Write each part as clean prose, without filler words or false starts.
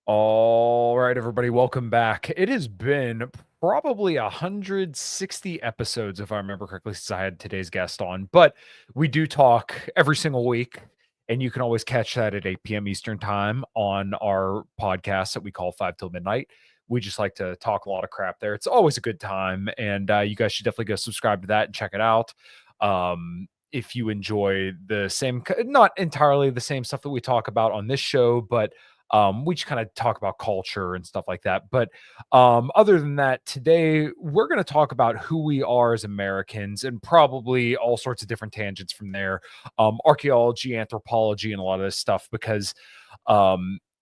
All right, everybody, welcome back. It has been probably 160 episodes, if I remember correctly, since I had today's guest on. But we do talk every single week, and you can always catch that at 8 p.m. Eastern time on our podcast that we call 5 Till Midnight. We just like to talk a lot of crap there. It's always a good time, and you guys should definitely go subscribe to that and check it out. If you enjoy the same, not entirely the same stuff that we talk about on this show, but we just kind of talk about culture and stuff like that. But other than that, today we're going to talk about who we are as Americans and probably all sorts of different tangents from there, archaeology, anthropology, and a lot of this stuff because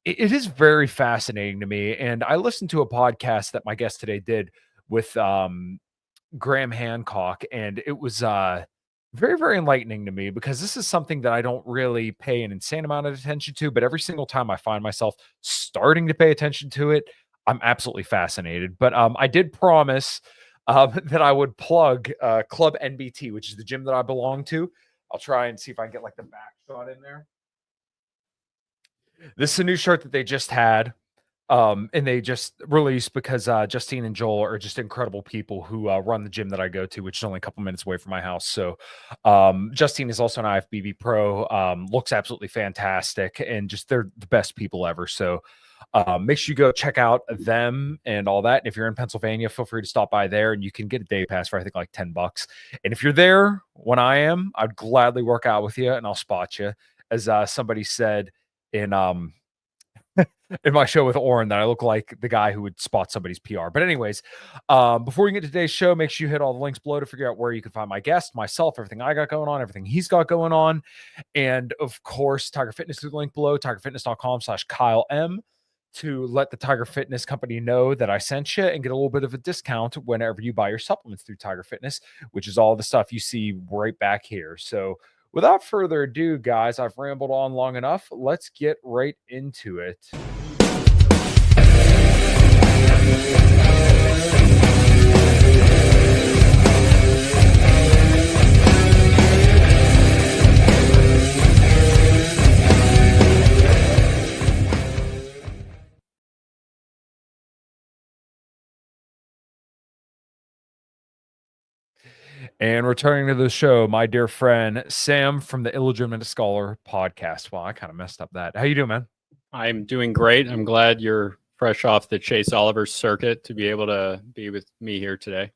it is very fascinating to me. And I listened to a podcast that my guest today did with Graham Hancock, and it was very, very enlightening to me because this is something that I don't really pay an insane amount of attention to, but every single time I find myself starting to pay attention to it, I'm absolutely fascinated. But I did promise that I would plug Club NBT, which is the gym that I belong to. I'll try and see if I can get like the back shot in there. This is a new shirt that they just had. And they just released because Justine and Joel are just incredible people who run the gym that I go to, which is only a couple minutes away from my house. So Justine is also an IFBB pro, looks absolutely fantastic, and just they're the best people ever. So make sure you go check out them and all that. And if you're in Pennsylvania, feel free to stop by there, and you can get a day pass for I think like $10. And if you're there when I am, I'd gladly work out with you, and I'll spot you, as somebody said in in my show with Oren that I look like the guy who would spot somebody's PR. But anyways, before we get to today's show, make sure you hit all the links below to figure out where you can find my guest, myself, everything I got going on, everything he's got going on. And of course, Tiger Fitness is the link below, tigerfitness.com/Kyle M, to let the Tiger Fitness company know that I sent you and get a little bit of a discount whenever you buy your supplements through Tiger Fitness, which is all the stuff you see right back here. So without further ado, guys, I've rambled on long enough. Let's get right into it. And returning to the show, my dear friend Sam from the Illegitimate Scholar podcast. Well, I kind of messed up that. How you doing, man? I'm doing great. I'm glad you're fresh off the Chase Oliver circuit to be able to be with me here today.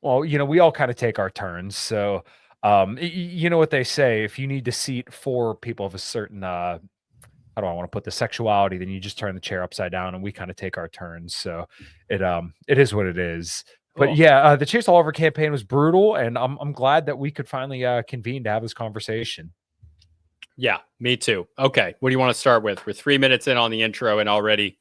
Well, we all kind of take our turns. So, you know what they say: if you need to seat four people of a certain, how do I want to put the sexuality, then you just turn the chair upside down, and we kind of take our turns. So, it is what it is. But Cool. yeah, the Chase Oliver campaign was brutal, and I'm glad that we could finally convene to have this conversation. Yeah, me too. Okay, what do you want to start with? We're 3 minutes in on the intro, and already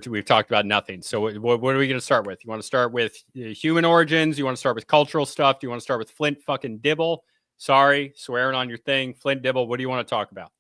we've talked about nothing. So what are we going to start with? You want to start with human origins? You want to start with cultural stuff? Do you want to start with Flint fucking Dibble? Sorry, swearing on your thing. Flint Dibble, what do you want to talk about?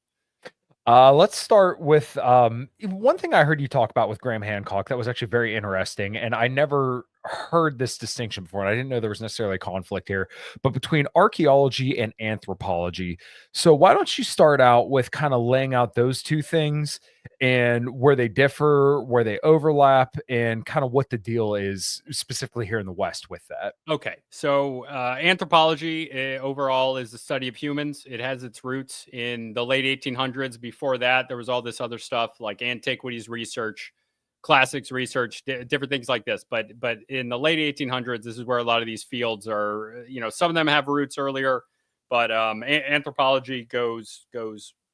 Let's start with one thing I heard you talk about with Graham Hancock that was actually very interesting, and I never heard this distinction before, and I didn't know there was necessarily a conflict here, but between archaeology and anthropology. So why don't you start out with kind of laying out those two things and where they differ, where they overlap, and kind of what the deal is specifically here in the West with that? Okay, so anthropology overall is the study of humans. It has its roots in the late 1800s. Before that, there was all this other stuff like antiquities research, classics research, different things like this. But in the late 1800s, this is where a lot of these fields are. Some of them have roots earlier, but anthropology goes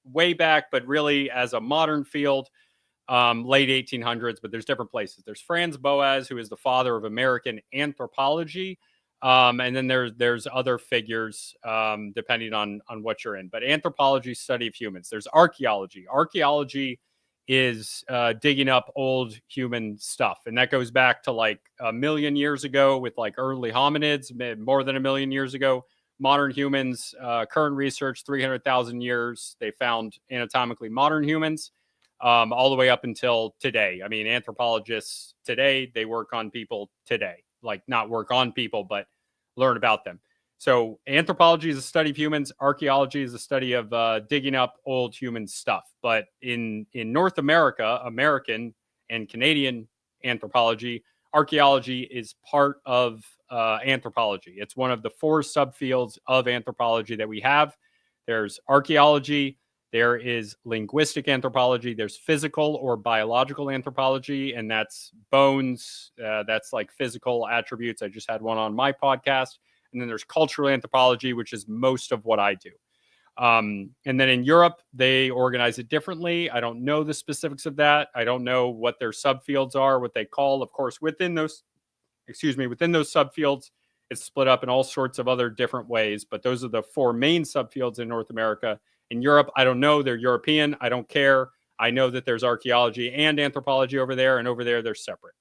way back. But really, as a modern field, late 1800s, but there's different places. There's Franz Boas, who is the father of American anthropology. And then there's other figures depending on what you're in. But anthropology, study of humans. There's archaeology. Archaeology is digging up old human stuff. And that goes back to like a million years ago with like early hominids, more than a million years ago. Modern humans, current research, 300,000 years, they found anatomically modern humans. All the way up until today. I mean, anthropologists today, they work on people today, like not work on people, but learn about them. So anthropology is a study of humans. Archaeology is a study of digging up old human stuff. But in North America, American and Canadian anthropology, archaeology is part of anthropology. It's one of the 4 subfields of anthropology that we have. There's archaeology, there is linguistic anthropology, there's physical or biological anthropology, and that's bones, that's like physical attributes. I just had one on my podcast. And then there's cultural anthropology, which is most of what I do. And then in Europe, they organize it differently. I don't know the specifics of that. I don't know what their subfields are, what they call. Of course, within those subfields, it's split up in all sorts of other different ways. But those are the 4 main subfields in North America. In Europe, I don't know. They're European. I don't care. I know that there's archaeology and anthropology over there, and over there, they're separate.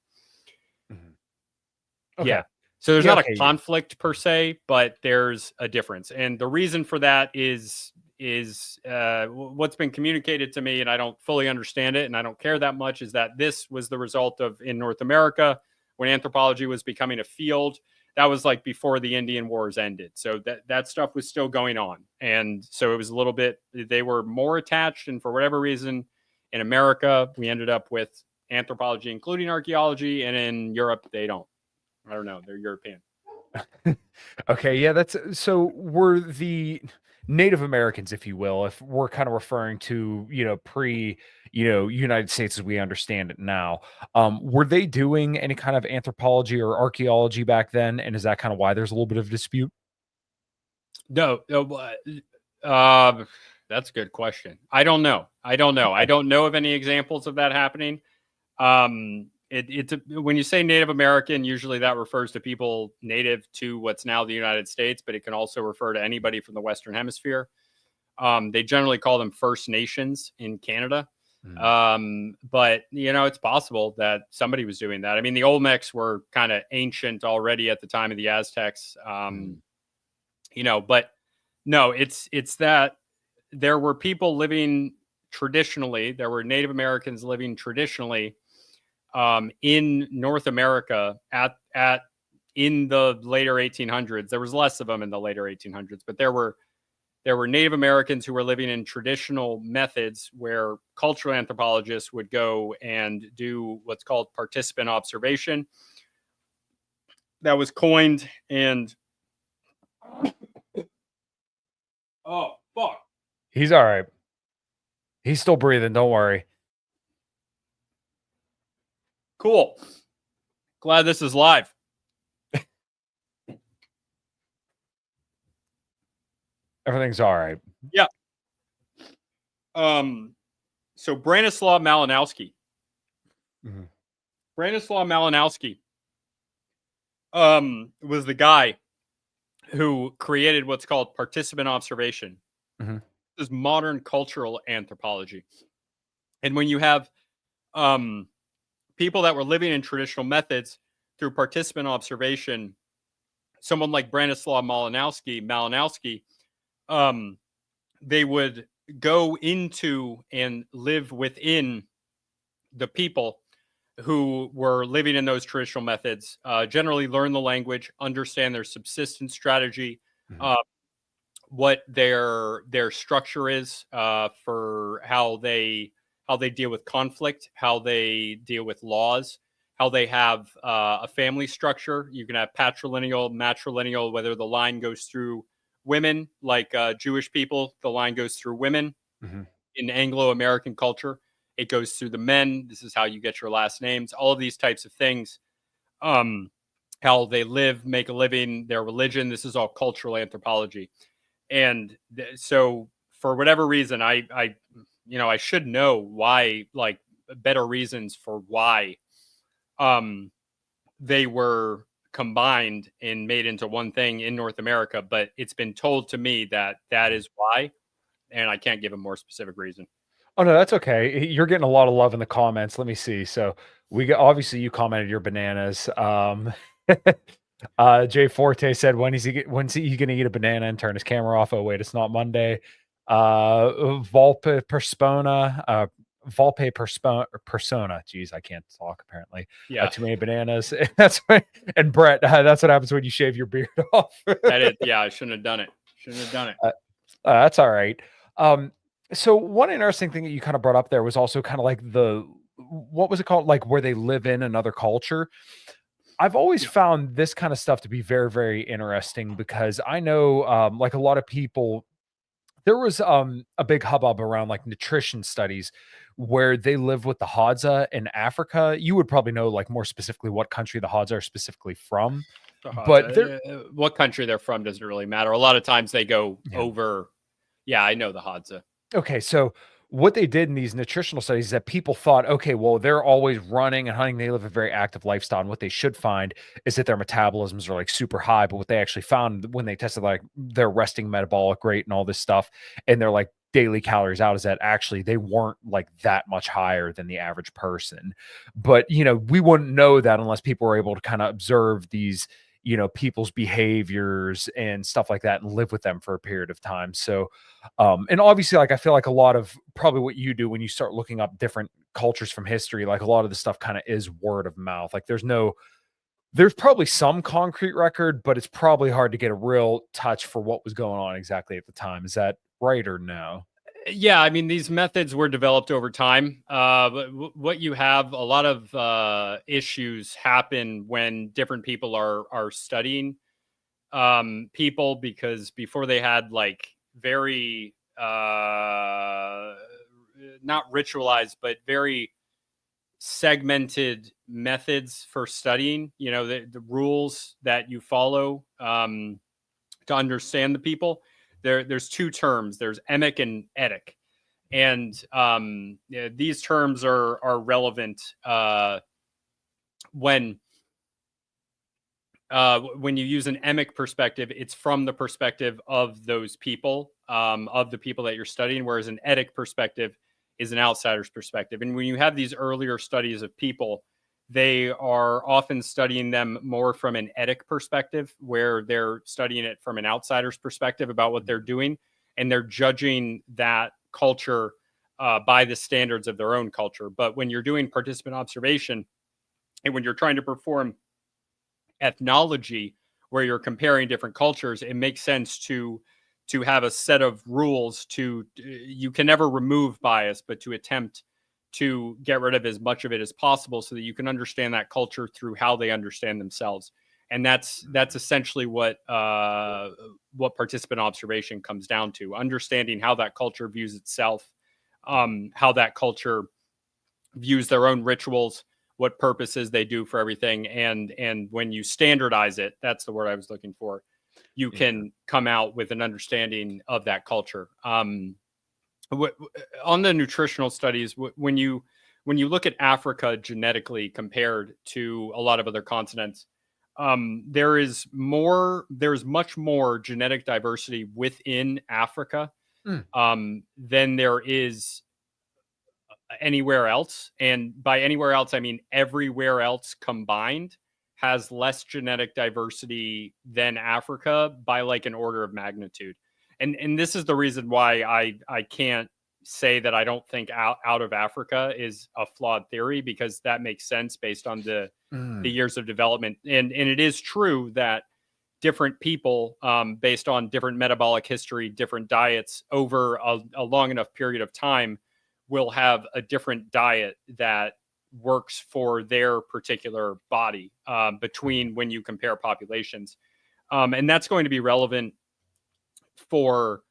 Okay. Yeah. So there's not a conflict per se, but there's a difference. And the reason for that is what's been communicated to me, and I don't fully understand it, and I don't care that much, is that this was the result of, in North America, when anthropology was becoming a field, that was like before the Indian Wars ended. So that stuff was still going on. And so it was a little bit, they were more attached. And for whatever reason, in America, we ended up with anthropology, including archaeology, and in Europe, they don't. I don't know. They're European. Okay, yeah, that's so we're the Native Americans, if you will, if we're kind of referring to, pre, United States as we understand it now. Were they doing any kind of anthropology or archaeology back then? And is that kind of why there's a little bit of dispute? No, that's a good question. I don't know. I don't know of any examples of that happening. When you say Native American, usually that refers to people native to what's now the United States, but it can also refer to anybody from the Western Hemisphere. They generally call them First Nations in Canada. But, it's possible that somebody was doing that. I mean, the Olmecs were kind of ancient already at the time of the Aztecs, but no, it's that there were people living traditionally, there were Native Americans living traditionally in North America in the later 1800s. There was less of them in the later 1800s, but there were Native Americans who were living in traditional methods where cultural anthropologists would go and do what's called participant observation. That was coined and oh fuck. He's all right. He's still breathing, don't worry. Cool. Glad this is live. Everything's all right. Yeah. So Branislaw Malinowski. Branislaw Malinowski was the guy who created what's called participant observation. This is modern cultural anthropology. And when you have people that were living in traditional methods through participant observation, someone like Branislaw Malinowski, they would go into and live within the people who were living in those traditional methods, generally learn the language, understand their subsistence strategy, what their structure is for how they deal with conflict, how they deal with laws, how they have a family structure. You can have patrilineal, matrilineal, whether the line goes through women, like Jewish people, the line goes through women. In Anglo-American culture, it goes through the men. This is how you get your last names. All of these types of things. How they live, make a living, their religion. This is all cultural anthropology. And so for whatever reason, I should know why, like better reasons for why they were combined and made into one thing in North America. But it's been told to me that is why, and I can't give a more specific reason. Oh no, that's okay. You're getting a lot of love in the comments. Let me see. So we got, obviously you commented your bananas. Jay Forte said, when's he gonna eat a banana and turn his camera off? Oh wait, it's not Monday. Volpe Perspona, persona. Geez, I can't talk apparently. Yeah, Too many bananas. That's what, and Brett, that's what happens when you shave your beard off. that is. Yeah, I shouldn't have done it. Shouldn't have done it. That's all right. Um, so one interesting thing that you kind of brought up there was also kind of like the what was it called? Like where they live in another culture. I've always Yeah. found this kind of stuff to be very, very interesting because I know like a lot of people there was a big hubbub around like nutrition studies where they live with the Hadza in Africa. You would probably know like more specifically what country the Hadza are specifically from, The but they're Hadza. What country they're from doesn't really matter. A lot of times they go yeah. over. Yeah, I know the Hadza. Okay, so what they did in these nutritional studies is that people thought, okay, well, they're always running and hunting. They live a very active lifestyle. And what they should find is that their metabolisms are like super high. But what they actually found when they tested like their resting metabolic rate and all this stuff and their like daily calories out is that actually they weren't like that much higher than the average person. But, we wouldn't know that unless people were able to kind of observe these people's behaviors and stuff like that and live with them for a period of time. So and obviously, like I feel like a lot of probably what you do when you start looking up different cultures from history, like a lot of the stuff kind of is word of mouth. Like there's probably some concrete record, but it's probably hard to get a real touch for what was going on exactly at the time. Is that right or no? Yeah, I mean these methods were developed over time. But what you have a lot of issues happen when different people are studying people because before they had like very not ritualized but very segmented methods for studying. The rules that you follow to understand the people. There's two terms. There's emic and etic, and yeah, these terms are relevant when when you use an emic perspective. It's from the perspective of those people, of the people that you're studying, whereas an etic perspective is an outsider's perspective. And when you have these earlier studies of people, they are often studying them more from an etic perspective, where they're studying it from an outsider's perspective about what they're doing, and they're judging that culture by the standards of their own culture. But when you're doing participant observation and when you're trying to perform ethnology, where you're comparing different cultures, it makes sense to have a set of rules. To You can never remove bias, but to attempt to get rid of as much of it as possible so that you can understand that culture through how they understand themselves. And that's essentially what participant observation comes down to: understanding how that culture views itself, how that culture views their own rituals, what purposes they do for everything. And when you standardize it, that's the word I was looking for, you can come out with an understanding of that culture. On the nutritional studies, when you look at Africa genetically compared to a lot of other continents, there's much more genetic diversity within Africa Mm. than there is anywhere else. And by anywhere else, I mean everywhere else combined has less genetic diversity than Africa by like an order of magnitude. And this is the reason why I can't say that I don't think out of Africa is a flawed theory, because that makes sense based on the Mm. years of development. And it is true that different people, based on different metabolic history, different diets over a long enough period of time, will have a different diet that works for their particular body, between when you compare populations. And that's going to be relevant for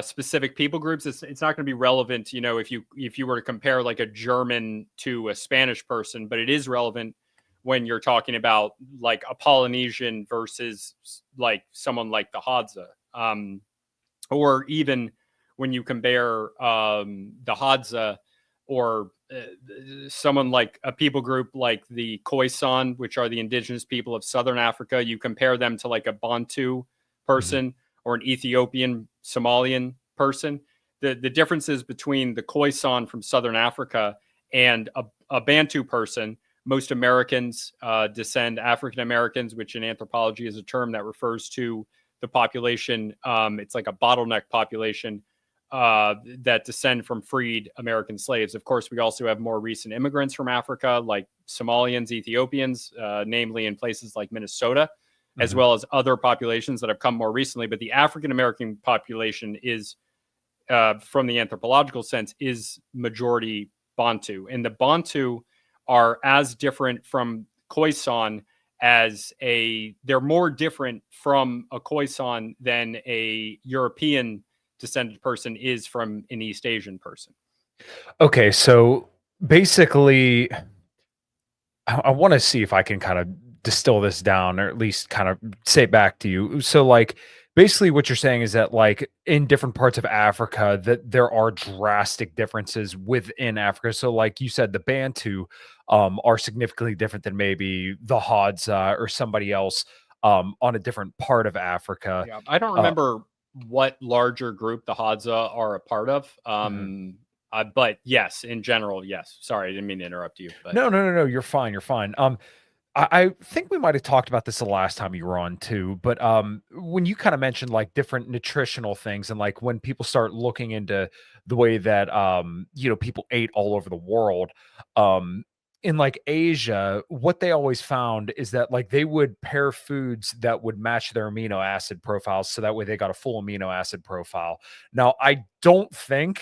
specific people groups. It's not going to be relevant, if you were to compare like a German to a Spanish person, but it is relevant when you're talking about like a Polynesian versus like someone like the Hadza, or even when you compare the Hadza or someone like a people group like the Khoisan, which are the indigenous people of Southern Africa. You compare them to like a Bantu Mhm. person or an Ethiopian Somalian person. The differences between the Khoisan from Southern Africa and a Bantu person. Most Americans descend African Americans, which in anthropology is a term that refers to the population. It's like a bottleneck population that descend from freed American slaves. Of course, we also have more recent immigrants from Africa, like Somalians, Ethiopians, namely in places like Minnesota, as Mhm. well as other populations that have come more recently. But the African American population is, from the anthropological sense, is majority Bantu. And the Bantu are as different from Khoisan they're more different from a Khoisan than a European descended person is from an East Asian person. Okay, so basically, I want to see if I can kind of distill this down or at least kind of say it back to you. So, like, basically, what you're saying is that, like, in different parts of Africa, that there are drastic differences within Africa. So, like you said, the Bantu are significantly different than maybe the Hadza or somebody else on a different part of Africa. Yeah, I don't Uh, remember what larger group the Hadza are a part of. mhm. But yes, in general, yes. Sorry, I didn't mean to interrupt you, but No, no, no, no. You're fine. You're fine. I think we might have talked about this the last time you were on too, but when you kind of mentioned like different nutritional things and like when people start looking into the way that people ate all over the world, um, in like Asia, what they always found is that like they would pair foods that would match their amino acid profiles so that way they got a full amino acid profile. Now, I don't think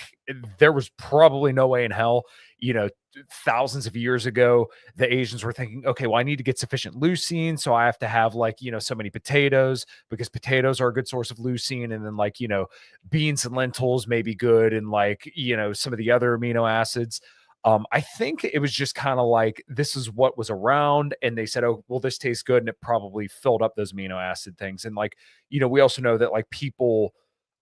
there was probably no way in hell, you know, thousands of years ago the Asians were thinking, okay, well, I need to get sufficient leucine. So I have to have like, so many potatoes because potatoes are a good source of leucine. And then like, beans and lentils may be good. And like, some of the other amino acids. I think it was just kind of like this is what was around, and they said, "Oh, well, this tastes good," and it probably filled up those amino acid things. And like, we also know that like people,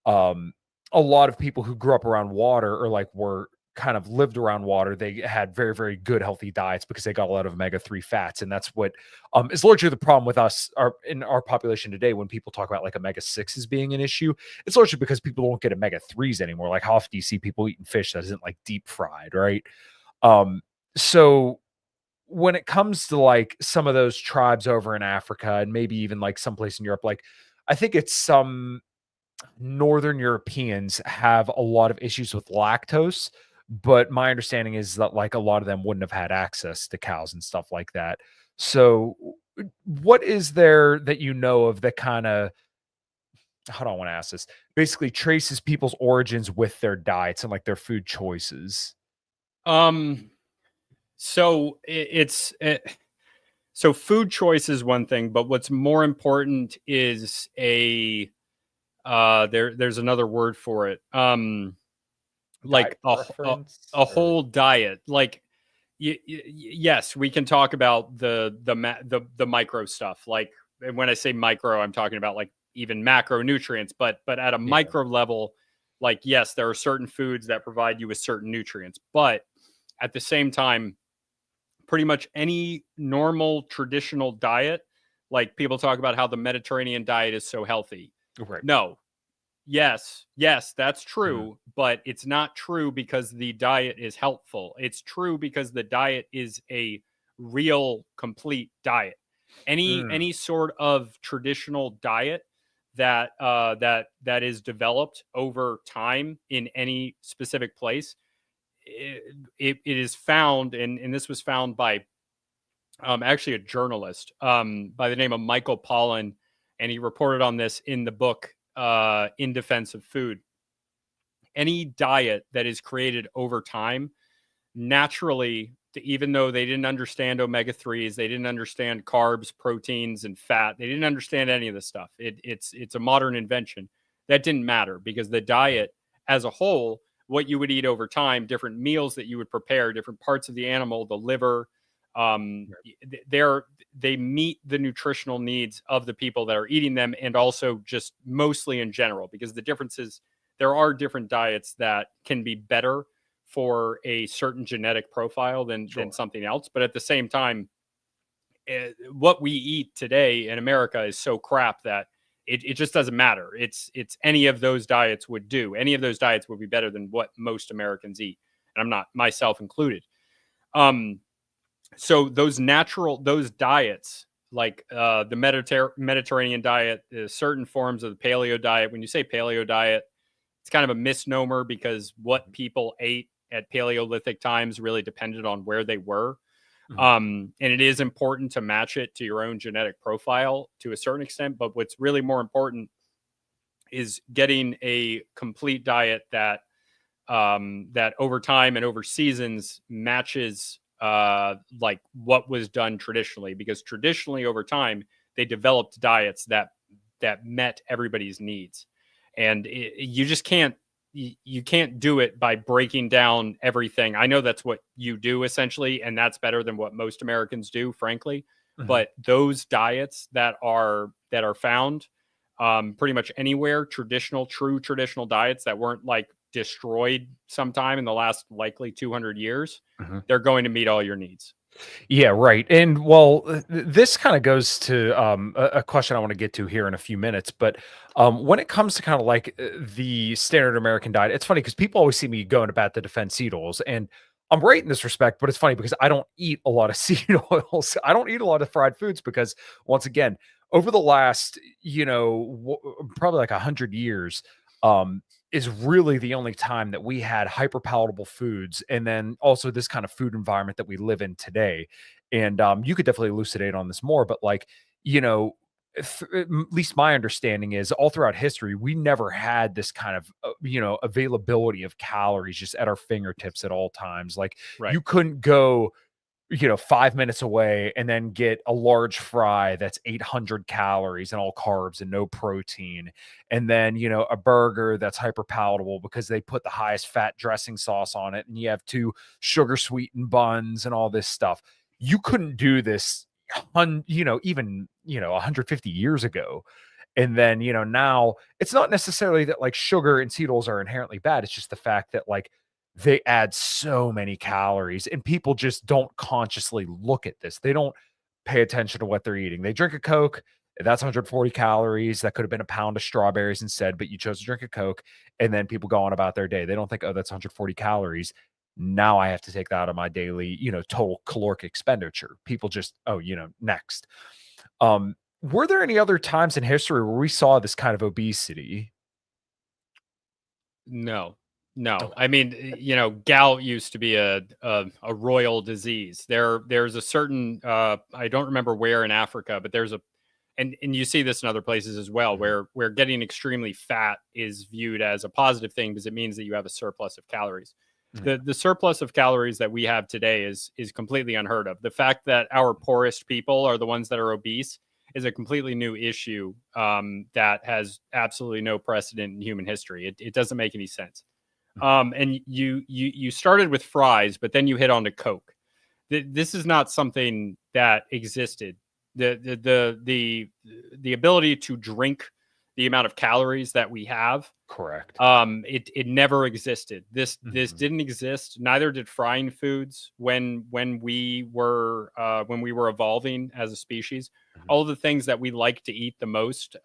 um, a lot of people who grew up around water or like were kind of lived around water, they had very, very good healthy diets because they got a lot of omega-3 fats. And that's what is largely the problem with us in our population today. When people talk about like omega-6s being an issue, it's largely because people don't get omega-3s anymore. Like how often do you see people eating fish that isn't like deep fried, right? So when it comes to like some of those tribes over in Africa and maybe even like someplace in Europe, like I think it's some Northern Europeans have a lot of issues with lactose, but my understanding is that like a lot of them wouldn't have had access to cows and stuff like that. So, what is there that you know of that kind of, how do I want to ask this? Basically, traces people's origins with their diets and like their food choices. um, so so food choice is one thing, but what's more important is there's another word for it. Diet Like preference a or whole diet. Like yes, we can talk about the micro stuff. Like, and when I say micro, I'm talking about like even macronutrients. But at a yeah, micro level, like yes, there are certain foods that provide you with certain nutrients. But at the same time, pretty much any normal traditional diet, like people talk about how the Mediterranean diet is so healthy. right. No, yes, that's Mhm. true, but it's not true because the diet is helpful. It's true because the diet is a real complete diet. Mm, Any sort of traditional diet that is developed over time in any specific place, it is found, and this was found by actually a journalist by the name of Michael Pollan, and he reported on this in the book In Defense of Food. Any diet that is created over time, naturally, even though they didn't understand omega-3s, they didn't understand carbs, proteins, and fat, they didn't understand any of this stuff. It's a modern invention. That didn't matter because the diet as a whole, what you would eat over time, different meals that you would prepare, different parts of the animal, the liver, right. they're they meet the nutritional needs of the people that are eating them, and also just mostly in general, because the difference is there are different diets that can be better for a certain genetic profile than Sure. something else. But at the same time, what we eat today in America is so crap that it just doesn't matter. It's any of those diets would do. Any of those diets would be better than what most Americans eat, and I'm not myself included. Um, so those diets like the Mediterranean diet, certain forms of the paleo diet. When you say paleo diet, it's kind of a misnomer because what people ate at Paleolithic times really depended on where they were. Mhm. And it is important to match it to your own genetic profile to a certain extent. But what's really more important is getting a complete diet that that over time and over seasons matches like what was done traditionally. Because traditionally, over time, they developed diets that met everybody's needs, and you just can't you can't do it by breaking down everything. I know that's what you do essentially, and that's better than what most Americans do, frankly. Mhm. But those diets that are found pretty much anywhere, true traditional diets that weren't like destroyed sometime in the last likely 200 years, Mhm. they're going to meet all your needs. Yeah, right. And well, this kind of goes to a question I want to get to here in a few minutes. But when it comes to kind of like the standard American diet, it's funny because people always see me going to bat to defend seed oils. And I'm right in this respect, but it's funny because I don't eat a lot of seed oils. I don't eat a lot of fried foods because, once again, over the last, probably like 100 years, um, is really the only time that we had hyper palatable foods, and then also this kind of food environment that we live in today. And you could definitely elucidate on this more, but like, you know, at least my understanding is all throughout history, we never had this kind of, availability of calories just at our fingertips at all times. Like, Right. you couldn't go 5 minutes away and then get a large fry that's 800 calories and all carbs and no protein. And then, a burger that's hyper palatable because they put the highest fat dressing sauce on it. And you have two sugar sweetened buns and all this stuff. You couldn't do this, even, 150 years ago. And then, now it's not necessarily that like sugar and seed oils are inherently bad. It's just the fact that like they add so many calories and people just don't consciously look at this. They don't pay attention to what they're eating. They drink a Coke, that's 140 calories. That could have been a pound of strawberries instead, but you chose to drink a Coke. And then people go on about their day. They don't think, oh, that's 140 calories. Now I have to take that out of my daily, total caloric expenditure. People just, oh, next. Were there any other times in history where we saw this kind of obesity? No, no. Okay. I mean, gout used to be a royal disease. There's a certain I don't remember where in Africa, but there's a and you see this in other places as well, Mhm, where getting extremely fat is viewed as a positive thing because it means that you have a surplus of calories. mhm. The surplus of calories that we have today is completely unheard of. The fact that our poorest people are the ones that are obese is a completely new issue that has absolutely no precedent in human history. It doesn't make any sense. Mhm. And you started with fries, but then you hit on to Coke. This is not something that existed. The ability to drink the amount of calories that we have, Correct. it never existed. This Mhm, didn't exist. Neither did frying foods when we were evolving as a species. mhm, All of the things that we like to eat the most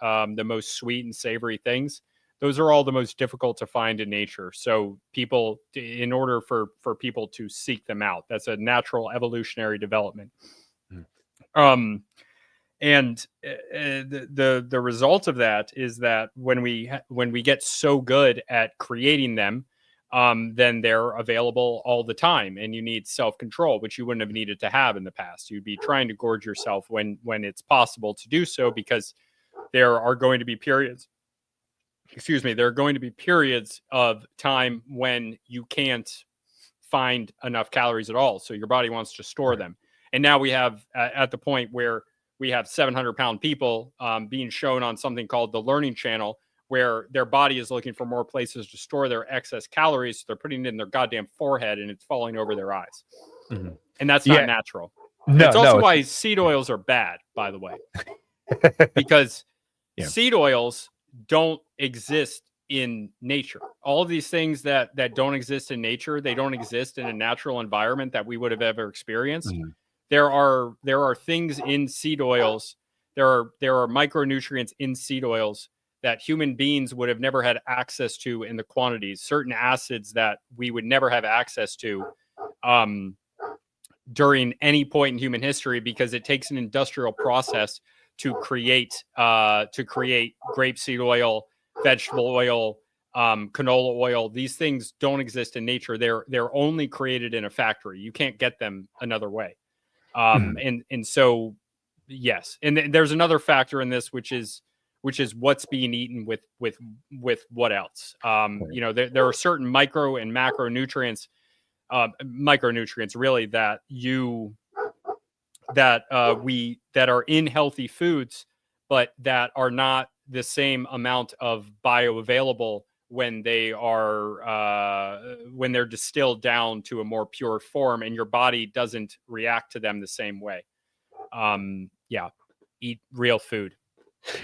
sweet and savory things, those are all the most difficult to find in nature. So people, in order for people to seek them out, that's a natural evolutionary development. mhm. Um, and the result of that is that when we get so good at creating them, then they're available all the time, and you need self control, which you wouldn't have needed to have in the past. You'd be trying to gorge yourself when it's possible to do so, because there are going to be periods. Excuse me. There are going to be periods of time when you can't find enough calories at all. So your body wants to store Right. them. And now we have at the point where we have 700-pound people being shown on something called the Learning Channel, where their body is looking for more places to store their excess calories. So they're putting it in their goddamn forehead and it's falling over their eyes. Mhm. And that's not Yeah. natural. And it's No, also no, it's why seed yeah. oils are bad, by the way, because Yeah. seed oils don't exist in nature. All of these things that don't exist in nature, they don't exist in a natural environment that we would have ever experienced. Mhm. There are things in seed oils. There are micronutrients in seed oils that human beings would have never had access to in the quantities. Certain acids that we would never have access to um, during any point in human history, because it takes an industrial process to create grapeseed oil, vegetable oil, canola oil. These things don't exist in nature. They're only created in a factory. You can't get them another way. Mhm. And so yes, and there's another factor in this, which is what's being eaten with what else. Right. There are certain micro and macronutrients, micronutrients really that are in healthy foods, but that are not the same amount of bioavailable when they're distilled down to a more pure form, and your body doesn't react to them the same way. Yeah, eat real food.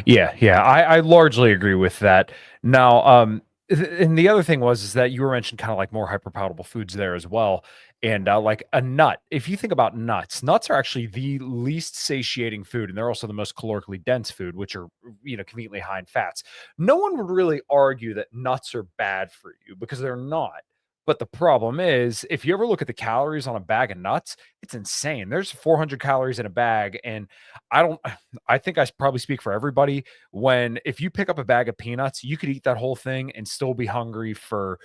Yeah, yeah, I largely agree with that. Now, and the other thing was is that you were mentioning kind of like more hyperpalatable foods there as well, and like a nut. If you think about nuts, nuts are actually the least satiating food, and they're also the most calorically dense food, which are conveniently high in fats. No one would really argue that nuts are bad for you because they're not. But the problem is, if you ever look at the calories on a bag of nuts, it's insane. There's 400 calories in a bag, and I don't I think probably speak for everybody when if you pick up a bag of peanuts, you could eat that whole thing and still be hungry for,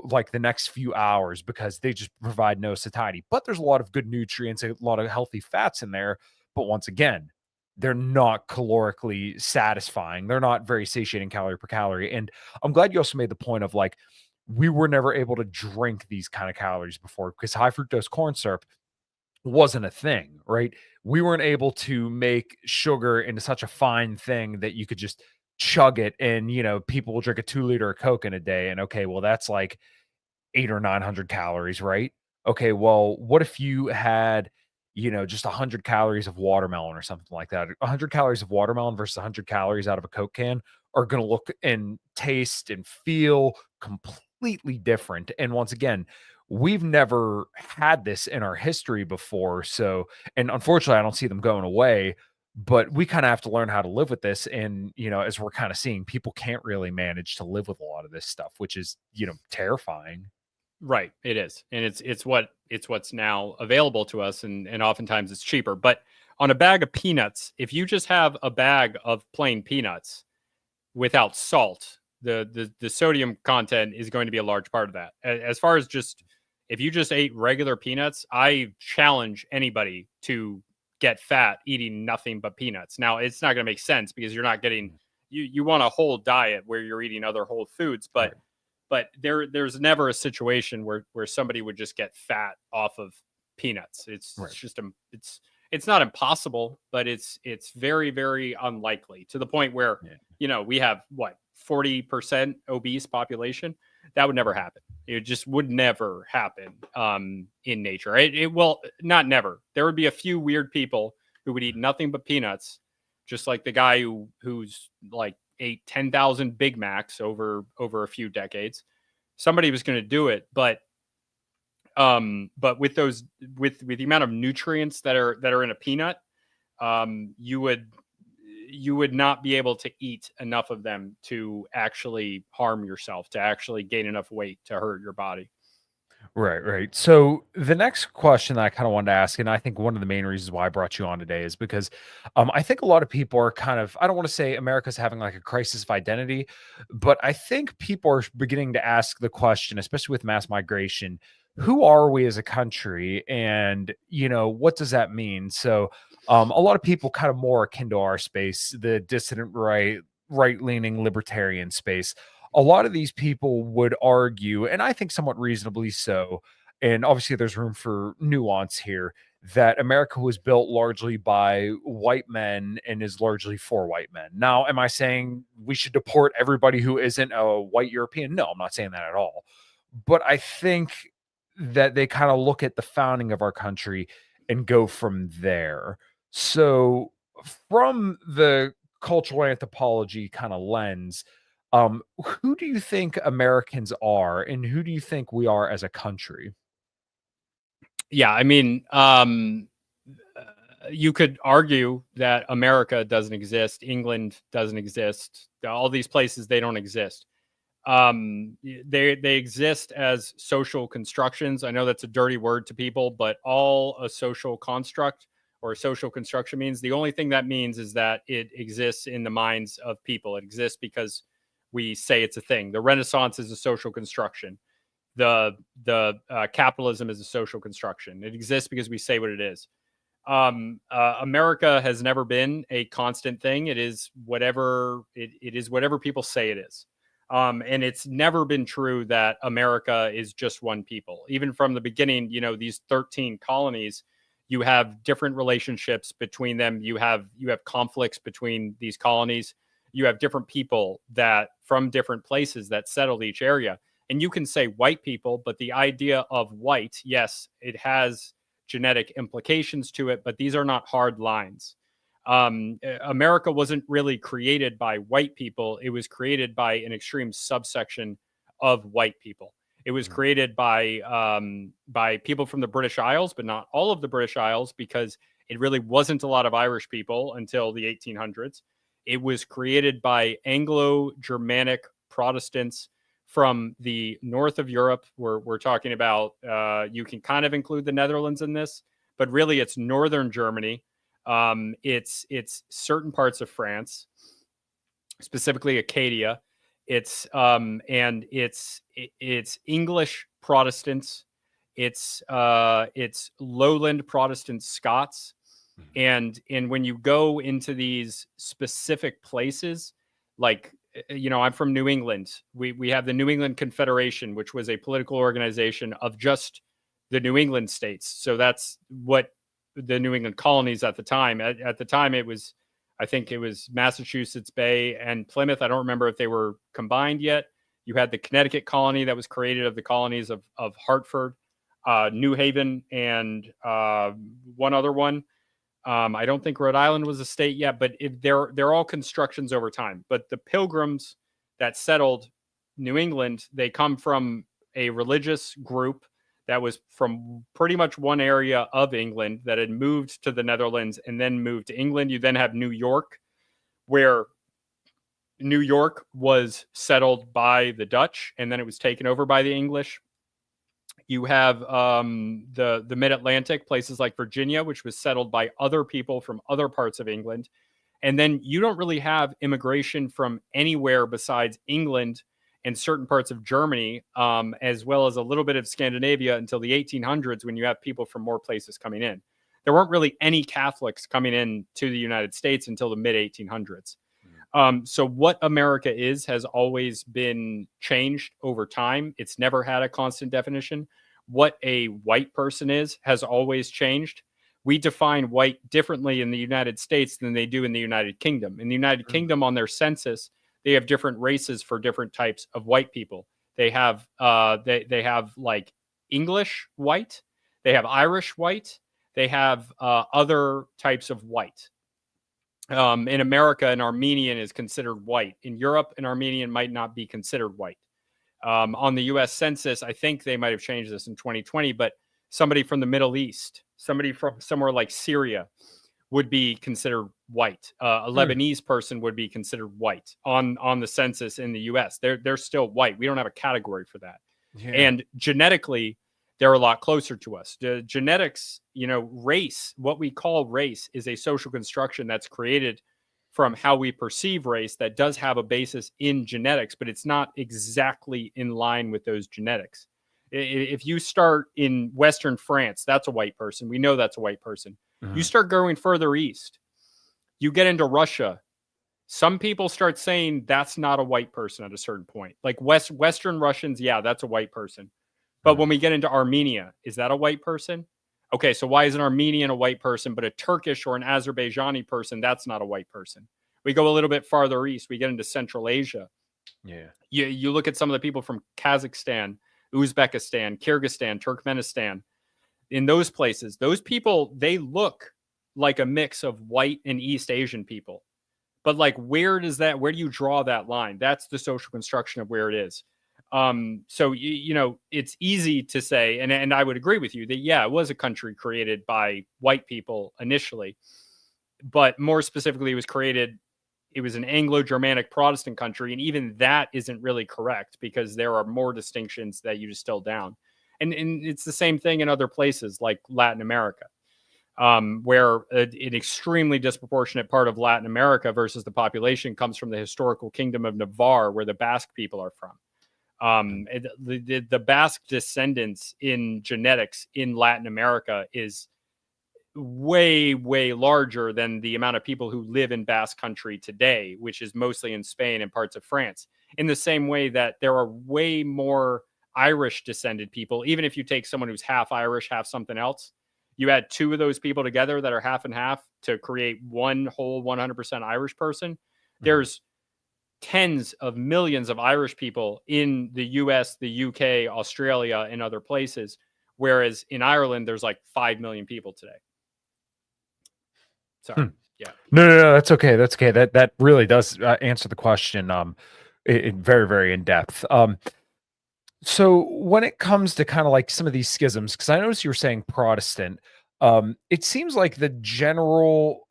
like the next few hours because they just provide no satiety. But there's a lot of good nutrients, a lot of healthy fats in there. But once again, they're not calorically satisfying. They're not very satiating calorie per calorie. And I'm glad you also made the point of like, we were never able to drink these kind of calories before because high fructose corn syrup wasn't a thing, right? We weren't able to make sugar into such a fine thing that you could just chug it and, people will drink a 2 liter of Coke in a day. And okay, well, that's like 8 or 900 calories, right? Okay, well, what if you had, just 100 calories of watermelon or something like that? 100 calories of watermelon versus 100 calories out of a Coke can are going to look and taste and feel completely different. And once again, we've never had this in our history before. So, and unfortunately, I don't see them going away. But we kind of have to learn how to live with this. And, as we're kind of seeing, people can't really manage to live with a lot of this stuff, which is, terrifying. Right, it is, and it's what's now available to us, and oftentimes it's cheaper. But on a bag of peanuts, if you just have a bag of plain peanuts without salt, the sodium content is going to be a large part of that. As far as just if you just ate regular peanuts, I challenge anybody to get fat eating nothing but peanuts. Now, it's not going to make sense because you're not getting you want a whole diet where you're eating other whole foods, Right. but there's never a situation where somebody would just get fat off of peanuts. Right. It's not impossible, but it's very, very unlikely, to the point where Yeah. we have what, 40% obese population. That would never happen. It just would never happen in nature. It will not never. There would be a few weird people who would eat nothing but peanuts, just like the guy who's like ate 10,000 Big Macs over a few decades. Somebody was going to do it, but with the amount of nutrients that are in a peanut, you would not be able to eat enough of them to actually harm yourself, to actually gain enough weight to hurt your body. Right, right. So the next question that I kind of wanted to ask, and I think one of the main reasons why I brought you on today is because I think a lot of people are kind of, I don't want to say America's having like a crisis of identity, but I think people are beginning to ask the question, especially with mass migration, who are we as a country? And, what does that mean? So a lot of people kind of more akin to our space, the dissident right, right leaning libertarian space, a lot of these people would argue, and I think somewhat reasonably so, and obviously there's room for nuance here, that America was built largely by white men and is largely for white men. Now, am I saying we should deport everybody who isn't a white European? No, I'm not saying that at all. But I think that they kind of look at the founding of our country and go from there. So, from the cultural anthropology kind of lens, who do you think Americans are, and who do you think we are as a country? Yeah, I mean, you could argue that America doesn't exist, England doesn't exist, all these places, they don't exist. They exist as social constructions. I know that's a dirty word to people, but all a social construct or a social construction means, the only thing that means is that it exists in the minds of people. It exists because we say it's a thing. The Renaissance is a social construction. The capitalism is a social construction. It exists because we say what it is. America has never been a constant thing. It is whatever it is, whatever people say it is. And it's never been true that America is just one people. Even from the beginning, these 13 colonies, you have different relationships between them. You have conflicts between these colonies. You have different people that from different places that settled each area. And you can say white people, but the idea of white, yes, it has genetic implications to it, but these are not hard lines. America wasn't really created by white people. It was created by an extreme subsection of white people. It was created by people from the British Isles, but not all of the British Isles, because it really wasn't a lot of Irish people until the 1800s. It was created by Anglo-Germanic Protestants from the north of Europe. We're talking about, you can kind of include the Netherlands in this, but really it's northern Germany. It's certain parts of France, specifically Acadia. It's English Protestants. It's lowland Protestant Scots. And when you go into these specific places, like, I'm from New England. We have the New England Confederation, which was a political organization of just the New England states. So that's what the New England colonies at the time. At the time, I think it was Massachusetts Bay and Plymouth. I don't remember if they were combined yet. You had the Connecticut colony that was created of the colonies of Hartford, New Haven, and one other one. I don't think Rhode Island was a state yet, but they're all constructions over time. But the Pilgrims that settled New England, they come from a religious group that was from pretty much one area of England that had moved to the Netherlands and then moved to England. You then have New York, where New York was settled by the Dutch, and then it was taken over by the English. You have the mid-Atlantic, places like Virginia, which was settled by other people from other parts of England. And then you don't really have immigration from anywhere besides England and certain parts of Germany, as well as a little bit of Scandinavia until the 1800s, when you have people from more places coming in. There weren't really any Catholics coming in to the United States until the mid-1800s. So what America has always been changed over time. It's never had a constant definition. What a white person has always changed. We define white differently in the United States than they do in the United Kingdom. In the United Kingdom, on their census, they have different races for different types of white people. They have they have like English white, they have Irish white, they have other types of white. In America, an Armenian is considered white. In Europe, an Armenian might not be considered white. On the U.S. Census, I think they might have changed this in 2020, but somebody from the Middle East, somebody from somewhere like Syria would be considered white. A Lebanese person would be considered white on the census in the U.S. They're still white. We don't have a category for that. Yeah. And genetically, they're a lot closer to us. The genetics, race, what we call race, is a social construction that's created from how we perceive race that does have a basis in genetics, but it's not exactly in line with those genetics. If you start in Western France, that's a white person. We know that's a white person. You start going further east, you get into Russia. Some people start saying that's not a white person at a certain point. Like Western Russians, yeah, that's a white person. But when we get into Armenia, is that a white person? Okay, so why is an Armenian a white person, but a Turkish or an Azerbaijani person, that's not a white person? We go a little bit farther east. We get into Central Asia. Yeah. You look at some of the people from Kazakhstan, Uzbekistan, Kyrgyzstan, Turkmenistan. In those places, those people, they look like a mix of white and East Asian people. But like, where do you draw that line? That's the social construction of where it is. So, it's easy to say, and I would agree with you that, yeah, it was a country created by white people initially, but more specifically, it was an Anglo-Germanic Protestant country. And even that isn't really correct, because there are more distinctions that you distill down. And it's the same thing in other places like Latin America. where an extremely disproportionate part of Latin America versus the population comes from the historical kingdom of Navarre, where the Basque people are from. The Basque descendants in genetics in Latin America is way, way larger than the amount of people who live in Basque country today, which is mostly in Spain and parts of France. In the same way that there are way more Irish descended people, even if you take someone who's half Irish, half something else, you add two of those people together that are half and half to create one whole 100% Irish person. There's tens of millions of Irish people in the US, the UK, Australia, and other places. Whereas in Ireland, there's like 5 million people today. Sorry. Yeah. No, that's okay. That's okay. That really does answer the question. Very, very in depth. So when it comes to kind of like some of these schisms, because I noticed you were saying Protestant, it seems like the general,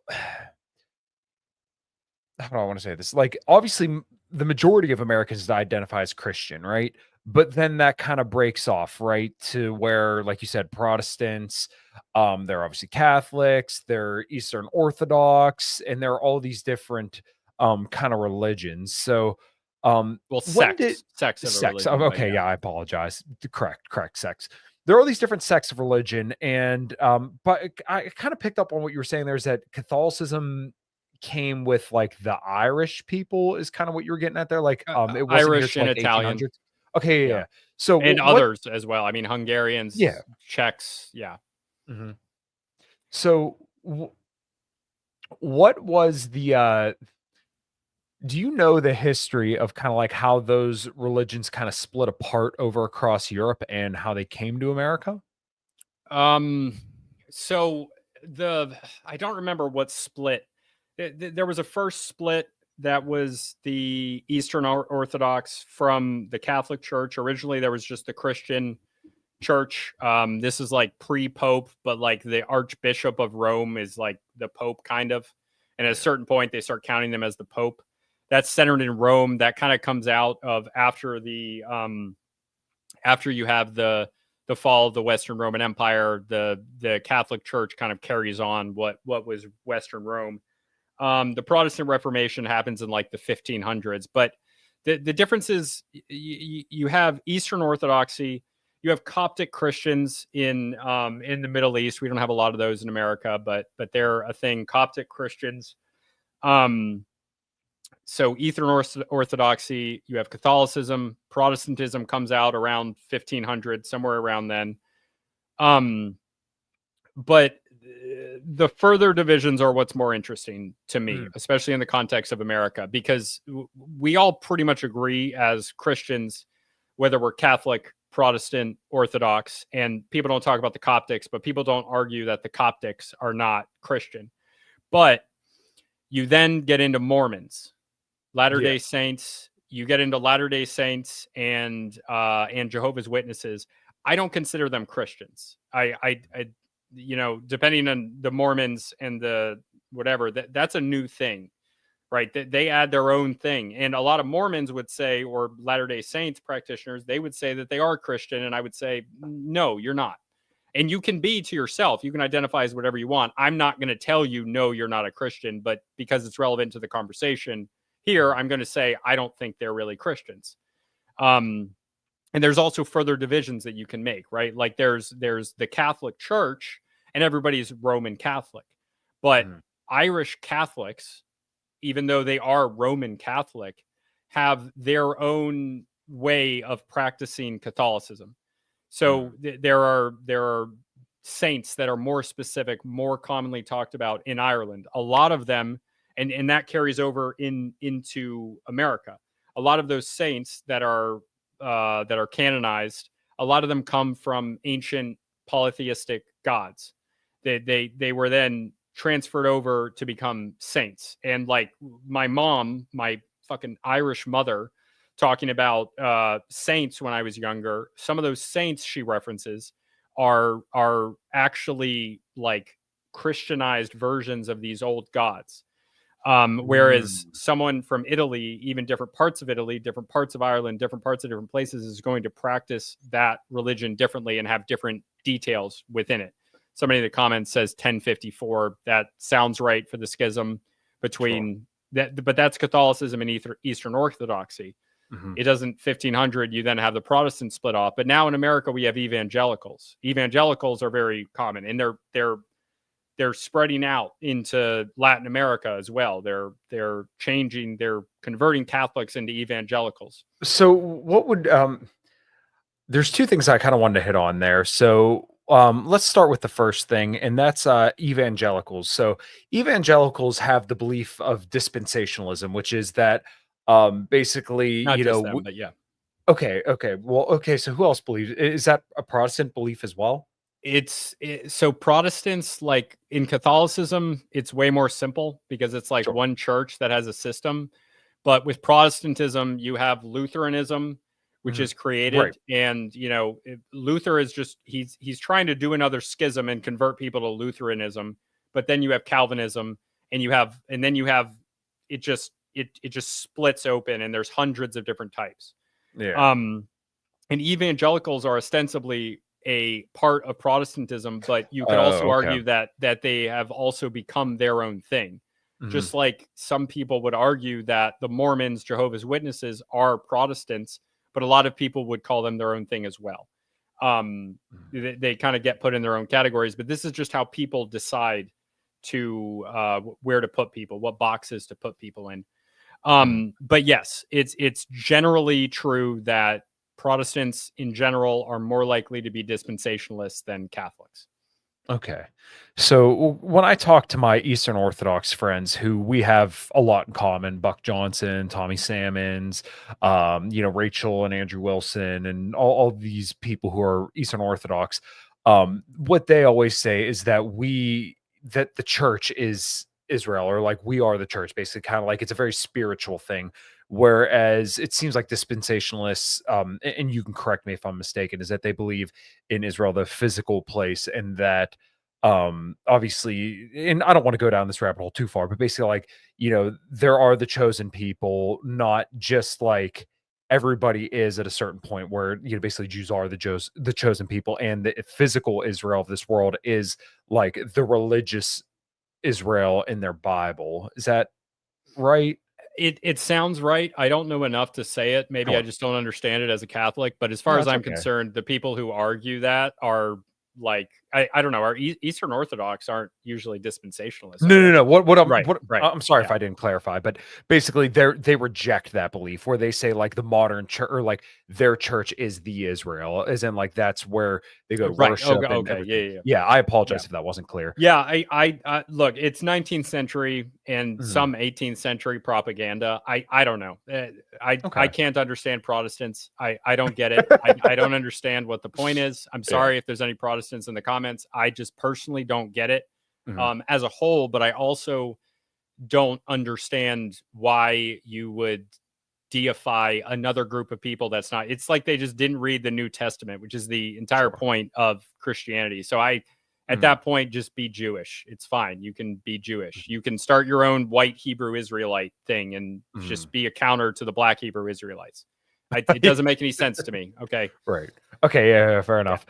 how do I want to say this? Like, obviously, the majority of Americans identify as Christian, right? But then that kind of breaks off, right? To where, like you said, Protestants, they're obviously Catholics, they're Eastern Orthodox, and there are all these different kind of religions. So, Well, when did sects of a sex? religion, but Okay, yeah, I apologize. Correct, sex. There are all these different sects of religion, and but I kind of picked up on what you were saying. There's that Catholicism came with like the Irish people is kind of what you were getting at there. Like, it wasn't here Irish till and like the Italian. 1800s. Okay, yeah. Yeah. Yeah. So And what? others as well. I mean, Yeah. Hungarians, Czechs. Yeah. Mhm. So what was the? Do you know the history of kind of like how those religions kind of split apart over across Europe and how they came to America? Um, so I don't remember what split. There was a first split that was the Eastern Orthodox from the Catholic Church. Originally, there was just the Christian Church. This is like pre-Pope, but like the Archbishop of Rome is like the Pope kind of. And at a certain point, they start counting them as the Pope. That's centered in Rome. That kind of comes out of after after you have the fall of the Western Roman Empire. The Catholic Church kind of carries on what was Western Rome. The Protestant Reformation happens in like the 1500s, but the difference is you have Eastern Orthodoxy, you have Coptic Christians in the Middle East. We don't have a lot of those in America, but they're a thing. Coptic Christians. So Eastern Orthodoxy, you have Catholicism, Protestantism comes out around 1500, somewhere around then. But the further divisions are what's more interesting to me, especially in the context of America, because we all pretty much agree as Christians, whether we're Catholic, Protestant, Orthodox, and people don't talk about the Coptics, but people don't argue that the Coptics are not Christian. But you then get into Mormons, Latter-day Saints. You get into Latter-day Saints and Jehovah's Witnesses. I don't consider them Christians. I you know, depending on the Mormons and the whatever, that's a new thing, right? They add their own thing. And a lot of Mormons would say, or Latter-day Saints practitioners, they would say that they are Christian. And I would say, no, you're not. And you can be to yourself. You can identify as whatever you want. I'm not going to tell you, no, you're not a Christian, but because it's relevant to the conversation here, I'm going to say, I don't think they're really Christians. And there's also further divisions that you can make, right? Like there's the Catholic Church and everybody's Roman Catholic. But Irish Catholics, even though they are Roman Catholic, have their own way of practicing Catholicism. So there are saints that are more specific, more commonly talked about in Ireland. A lot of them, and that carries over into America. A lot of those saints that are canonized, a lot of them come from ancient polytheistic gods. They were then transferred over to become saints. And like my mom, my fucking Irish mother, talking about saints when I was younger, some of those saints she references are actually like Christianized versions of these old gods. Whereas someone from Italy, even different parts of Italy, different parts of Ireland, different parts of different places, is going to practice that religion differently and have different details within it. somebody in the comments says 1054. That sounds right for the schism between that, but that's Catholicism and Eastern Orthodoxy. Mhm. It doesn't 1500. You then have the Protestants split off, but now in America we have evangelicals. Evangelicals are very common, and they're spreading out into Latin America as well. They're converting Catholics into evangelicals. So what would there's two things I kind of wanted to hit on there. So let's start with the first thing, and that's evangelicals. So evangelicals have the belief of dispensationalism, which is that basically, Not just them, but yeah. okay. Well, okay. So who else believes? Is that a Protestant belief as well? So Protestants, like in Catholicism, it's way more simple because it's like Sure. one church that has a system. But with Protestantism, you have Lutheranism, which Mhm. is created, Right. and Luther is just he's trying to do another schism and convert people to Lutheranism. But then you have Calvinism, and then you have it just splits open, and there's hundreds of different types. Yeah. Um, and evangelicals are ostensibly a part of Protestantism, but you could also Oh, okay. argue that they have also become their own thing. Mhm. Just like some people would argue that the Mormons, Jehovah's Witnesses are Protestants, but a lot of people would call them their own thing as well. Mhm. They kind of get put in their own categories, but this is just how people decide to where to put people, what boxes to put people in. Mhm. But yes, it's generally true that Protestants in general are more likely to be dispensationalists than Catholics. Okay. So when I talk to my Eastern Orthodox friends who we have a lot in common, Buck Johnson, Tommy Salmons, Rachel and Andrew Wilson, and all these people who are Eastern Orthodox, what they always say is that the church is Israel, or like we are the church, basically, kind of like it's a very spiritual thing. Whereas it seems like dispensationalists, and you can correct me if I'm mistaken, is that they believe in Israel, the physical place, and that obviously, and I don't want to go down this rabbit hole too far, but basically, like, there are the chosen people, not just like everybody is at a certain point where basically Jews are the chosen people, and the physical Israel of this world is like the religious Israel in their Bible. Is that right? It sounds right. I don't know enough to say it. Maybe I Sure. just don't understand it as a Catholic. But as far No, as it's I'm okay. concerned, the people who argue that are like I don't know. Our Eastern Orthodox aren't usually dispensationalists, are No, they? no, no. Right. Right. I'm sorry if Yeah. I didn't clarify, but basically they reject that belief where they say like the modern church, or like their church is the Israel, as in like that's where they go to Right. Okay. worship and Okay. Yeah. everything. Yeah. Yeah, I Yeah. apologize if that wasn't clear. Yeah, I look. It's 19th century and Mhm. some 18th century propaganda. I don't know. I Okay. can't understand Protestants. I don't get it. I don't understand what the point is. I'm Yeah. sorry if there's any Protestants in the comments. I just personally don't get it Mhm. as a whole. But I also don't understand why you would deify another group of people that's not. It's like they just didn't read the New Testament, which is the entire Sure. point of Christianity. So at Mhm. that point, just be Jewish. It's fine. You can be Jewish. You can start your own white Hebrew Israelite thing and Mhm. just be a counter to the black Hebrew Israelites. It doesn't make any sense to me. Okay. Right. Okay. Yeah, fair Yeah. enough.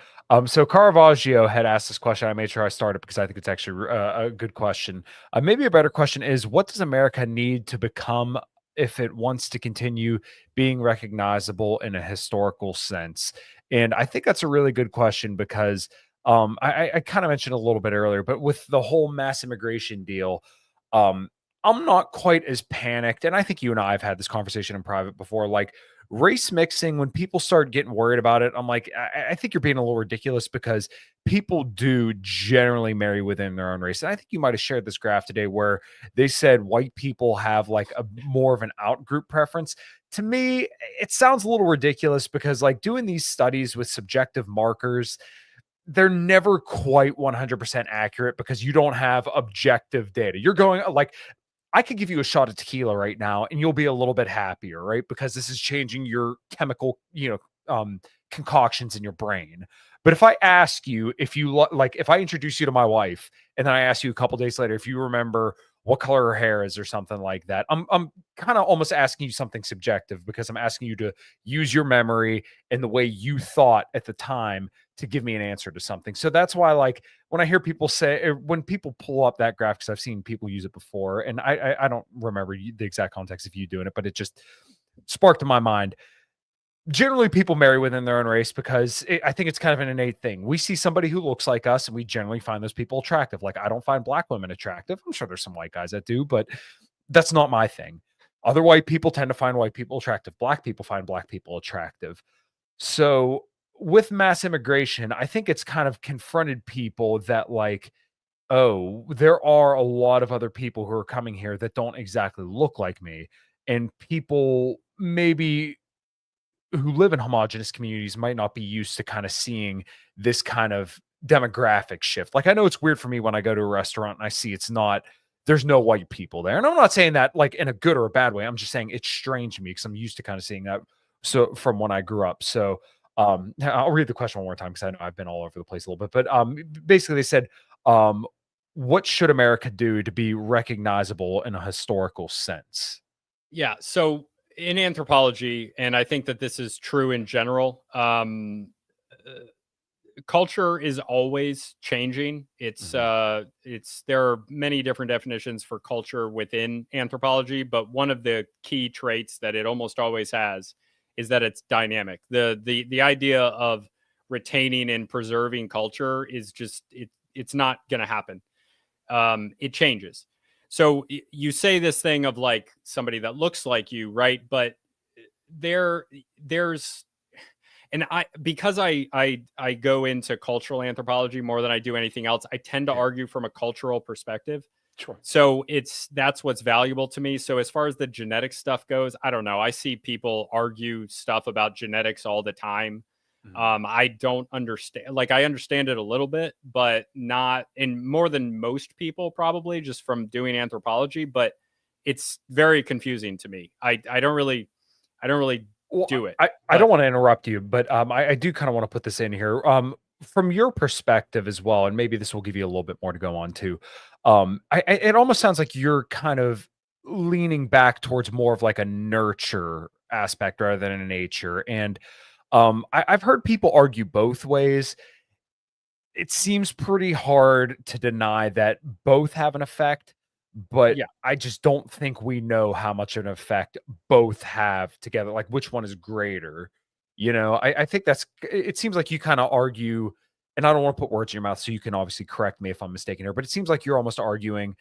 So Caravaggio had asked this question. I made sure I started because I think it's actually a good question. Maybe a better question is, what does America need to become if it wants to continue being recognizable in a historical sense? And I think that's a really good question because I kind of mentioned a little bit earlier, but with the whole mass immigration deal, um, I'm not quite as panicked. And I think you and I have had this conversation in private before. Like, race mixing, when people start getting worried about it, I'm like, I think you're being a little ridiculous because people do generally marry within their own race. And I think you might have shared this graph today where they said white people have like a more of an out group preference. To me, it sounds a little ridiculous because like doing these studies with subjective markers, they're never quite 100% accurate because you don't have objective data. You're going like, I could give you a shot of tequila right now and you'll be a little bit happier, right? Because this is changing your chemical, concoctions in your brain. But if I ask you if you like if I introduce you to my wife and then I ask you a couple days later if you remember what color her hair is or something like that. I'm kind of almost asking you something subjective because I'm asking you to use your memory and the way you thought at the time to give me an answer to something. So that's why, like, when I hear people say, when people pull up that graph, because I've seen people use it before, and I don't remember the exact context of you doing it, but it just sparked in my mind. Generally, people marry within their own race because I think it's kind of an innate thing. We see somebody who looks like us, and we generally find those people attractive. Like, I don't find black women attractive. I'm sure there's some white guys that do, but that's not my thing. Other white people tend to find white people attractive. Black people find black people attractive. So, with mass immigration, I think it's kind of confronted people that, like, oh, there are a lot of other people who are coming here that don't exactly look like me. And people maybe who live in homogenous communities might not be used to kind of seeing this kind of demographic shift. Like, I know it's weird for me when I go to a restaurant and I see there's no white people there. And I'm not saying that like in a good or a bad way. I'm just saying it's strange to me because I'm used to kind of seeing that. So from when I grew up. So I'll read the question one more time because I know I've been all over the place a little bit. But basically they said, um, what should America do to be recognizable in a historical sense? Yeah. So in anthropology, and I think that this is true in general, culture is always changing. Mhm. It's there are many different definitions for culture within anthropology, but one of the key traits that it almost always has is that it's dynamic. The idea of retaining and preserving culture is just it's not going to happen. It changes. So you say this thing of like somebody that looks like you, right? But there there's and I because I go into cultural anthropology more than I do anything else, I tend to Yeah, argue from a cultural perspective. sure. So that's what's valuable to me. So as far as the genetic stuff goes, I don't know. I see people argue stuff about genetics all the time. Mhm. I don't understand. Like I understand it a little bit, but not in more than most people probably just from doing anthropology. But it's very confusing to me. I don't really Well, do it. I don't But wanna interrupt you, but, I do kinda wanna put this in here. From your perspective as well, and maybe this will give you a little bit more to go on to, I it almost sounds like you're kind of leaning back towards more of like a nurture aspect rather than a nature, and, I've heard people argue both ways. It seems pretty hard to deny that both have an effect, but yeah, I just don't think we know how much of an effect both have together, like which one is greater. I think it seems like you kind of argue, and I don't want to put words in your mouth, so you can obviously correct me if I'm mistaken here, but it seems like you're almost arguing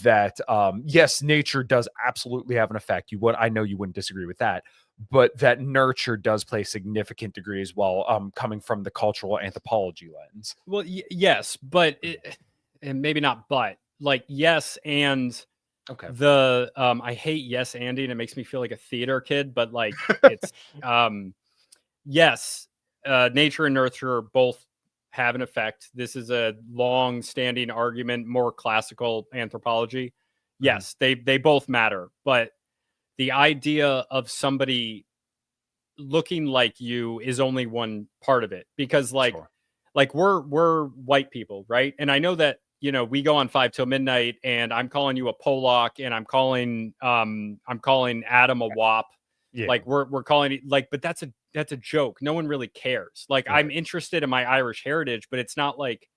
that yes, nature does absolutely have an effect. I know you wouldn't disagree with that, but that nurture does play a significant degree as well, coming from the cultural anthropology lens. well, yes, but Mhm. and maybe not, but like yes, and Okay. I hate yes Andy, and it makes me feel like a theater kid, but like it's um yes, nature and nurture both have an effect. This is a long standing argument, more classical anthropology. Mhm. Yes, they both matter, but the idea of somebody looking like you is only one part of it because Sure. we're white people, right? And I know that we go on 5 till midnight, and I'm calling you a Polak, and I'm calling Adam a WAP. Yeah. Like we're calling it like, but that's a joke. No one really cares. Like I'm Right. interested in my Irish heritage, but it's not like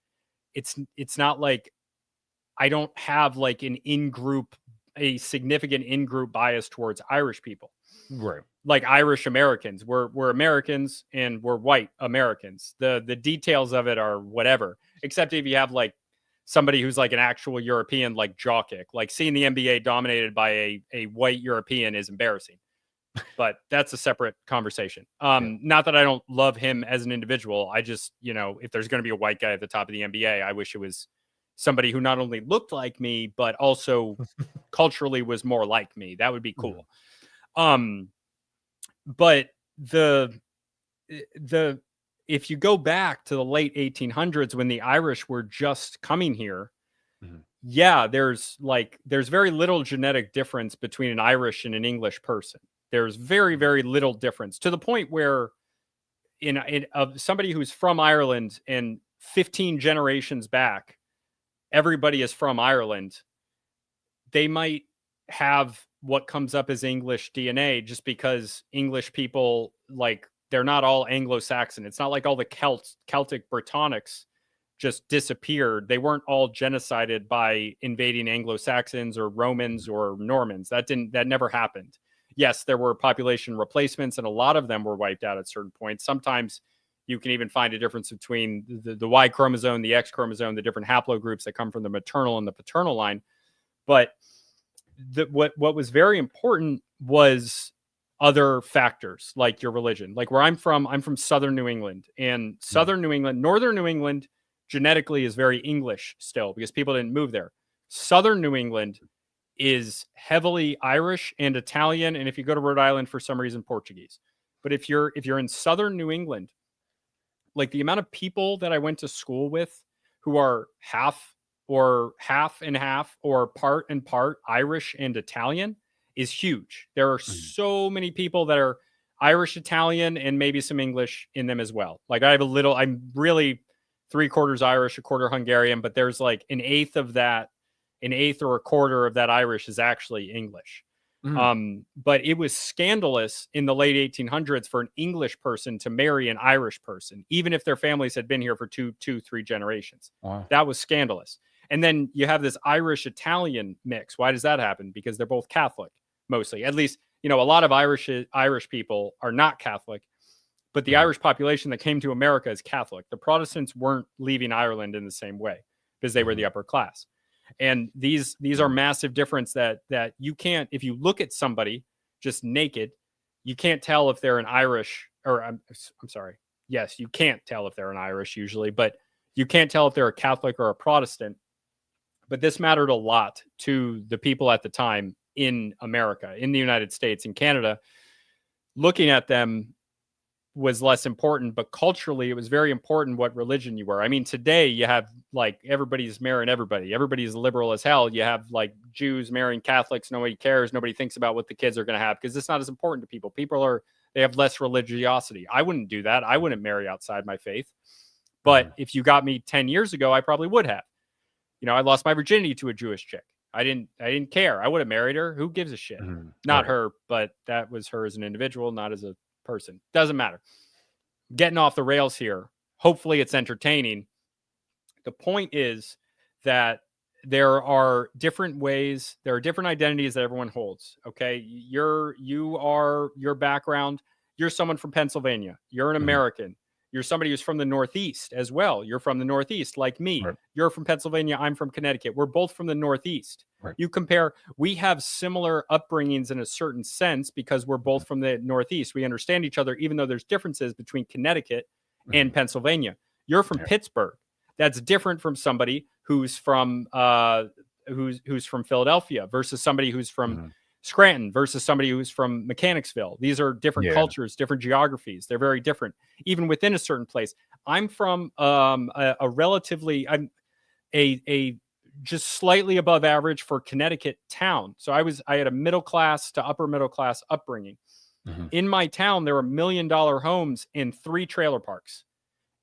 I don't have like a significant in group bias towards Irish people Right. like Irish Americans. We're Americans and we're white Americans. The details of it are whatever. Except if you have like somebody who's like an actual European, like jaw kick. Like seeing the NBA dominated by a white European is embarrassing. But that's a separate conversation. Yeah. Not that I don't love him as an individual. I just, if there's going to be a white guy at the top of the NBA, I wish it was somebody who not only looked like me but also culturally was more like me. That would be Mhm. cool. Um, but the the if you go back to the late 1800s when the Irish were just coming here, Mhm. yeah, there's very little genetic difference between an Irish and an English person. There's very Mhm. very little difference to the point where in of somebody who's from Ireland and 15 generations back, everybody is from Ireland. they might have what comes up as English DNA just because English people, like, they're not all Anglo-Saxon. It's not like all the Celtic Britannics just disappeared. They weren't all genocided by invading Anglo-Saxons or Romans or Normans. That never happened. Yes, there were population replacements, and a lot of them were wiped out at certain points. Sometimes you can even find a difference between the Y chromosome, the X chromosome, the different haplogroups that come from the maternal and the paternal line. But what was very important was other factors like your religion. Like where I'm from Southern New England, and Southern New England, Northern New England genetically is very English still because people didn't move there. Southern New England is heavily Irish and Italian, and if you go to Rhode Island, for some reason, Portuguese. But if you're in Southern New England, like the amount of people that I went to school with who are half and half or part and part Irish and Italian is huge. There are so many people that are Irish, Italian, and maybe some English in them as well. Like I'm really 3/4 Irish, 1/4 Hungarian, but there's like an eighth or a quarter of that Irish is actually English. But it was scandalous in the late 1800s for an English person to marry an Irish person, even if their families had been here for two, 3 generations. Wow. That was scandalous. And then you have this Irish-Italian mix. Why does that happen? Because they're both Catholic, mostly. At least, a lot of Irish people are not Catholic, but the Irish population that came to America is Catholic. The Protestants weren't leaving Ireland in the same way because they were the upper class. And these are massive difference that you can't, if you look at somebody just naked, you can't tell if they're an Irish, or I'm sorry. Yes, you can't tell if they're an Irish usually, but you can't tell if they're a Catholic or a Protestant. But this mattered a lot to the people at the time in America, in the United States, in Canada. Looking at them was less important, but culturally it was very important what religion you were. I mean, today you have like everybody's marrying everybody. Everybody's liberal as hell. You have like Jews marrying Catholics. Nobody cares. Nobody thinks about what the kids are going to have because it's not as important to people. They have less religiosity. I wouldn't do that. I wouldn't marry outside my faith. But if you got me 10 years ago, I probably would have. I lost my virginity to a Jewish chick. I didn't care. I would have married her. Who gives a shit? Not her, but that was her as an individual, not as a person. Doesn't matter. Getting off the rails here. Hopefully it's entertaining. The point is that there are different ways, there are different identities that everyone holds. Okay. Your background, you're someone from Pennsylvania. You're an American. You're somebody who's from the Northeast as well. You're from the Northeast, like me. Right. You're from Pennsylvania. I'm from Connecticut. We're both from the Northeast. Right. You compare, we have similar upbringings in a certain sense because we're both from the Northeast. We understand each other, even though there's differences between Connecticut and Pennsylvania. You're from Pittsburgh. That's different from somebody who's from who's from Philadelphia versus somebody who's from Scranton versus somebody who's from Mechanicsville. These are different cultures, different geographies. They're very different, even within a certain place. I'm from a relatively, I'm a just slightly above average for Connecticut town. So I had a middle class to upper middle class upbringing. In my town, there were $1 million homes in 3 trailer parks.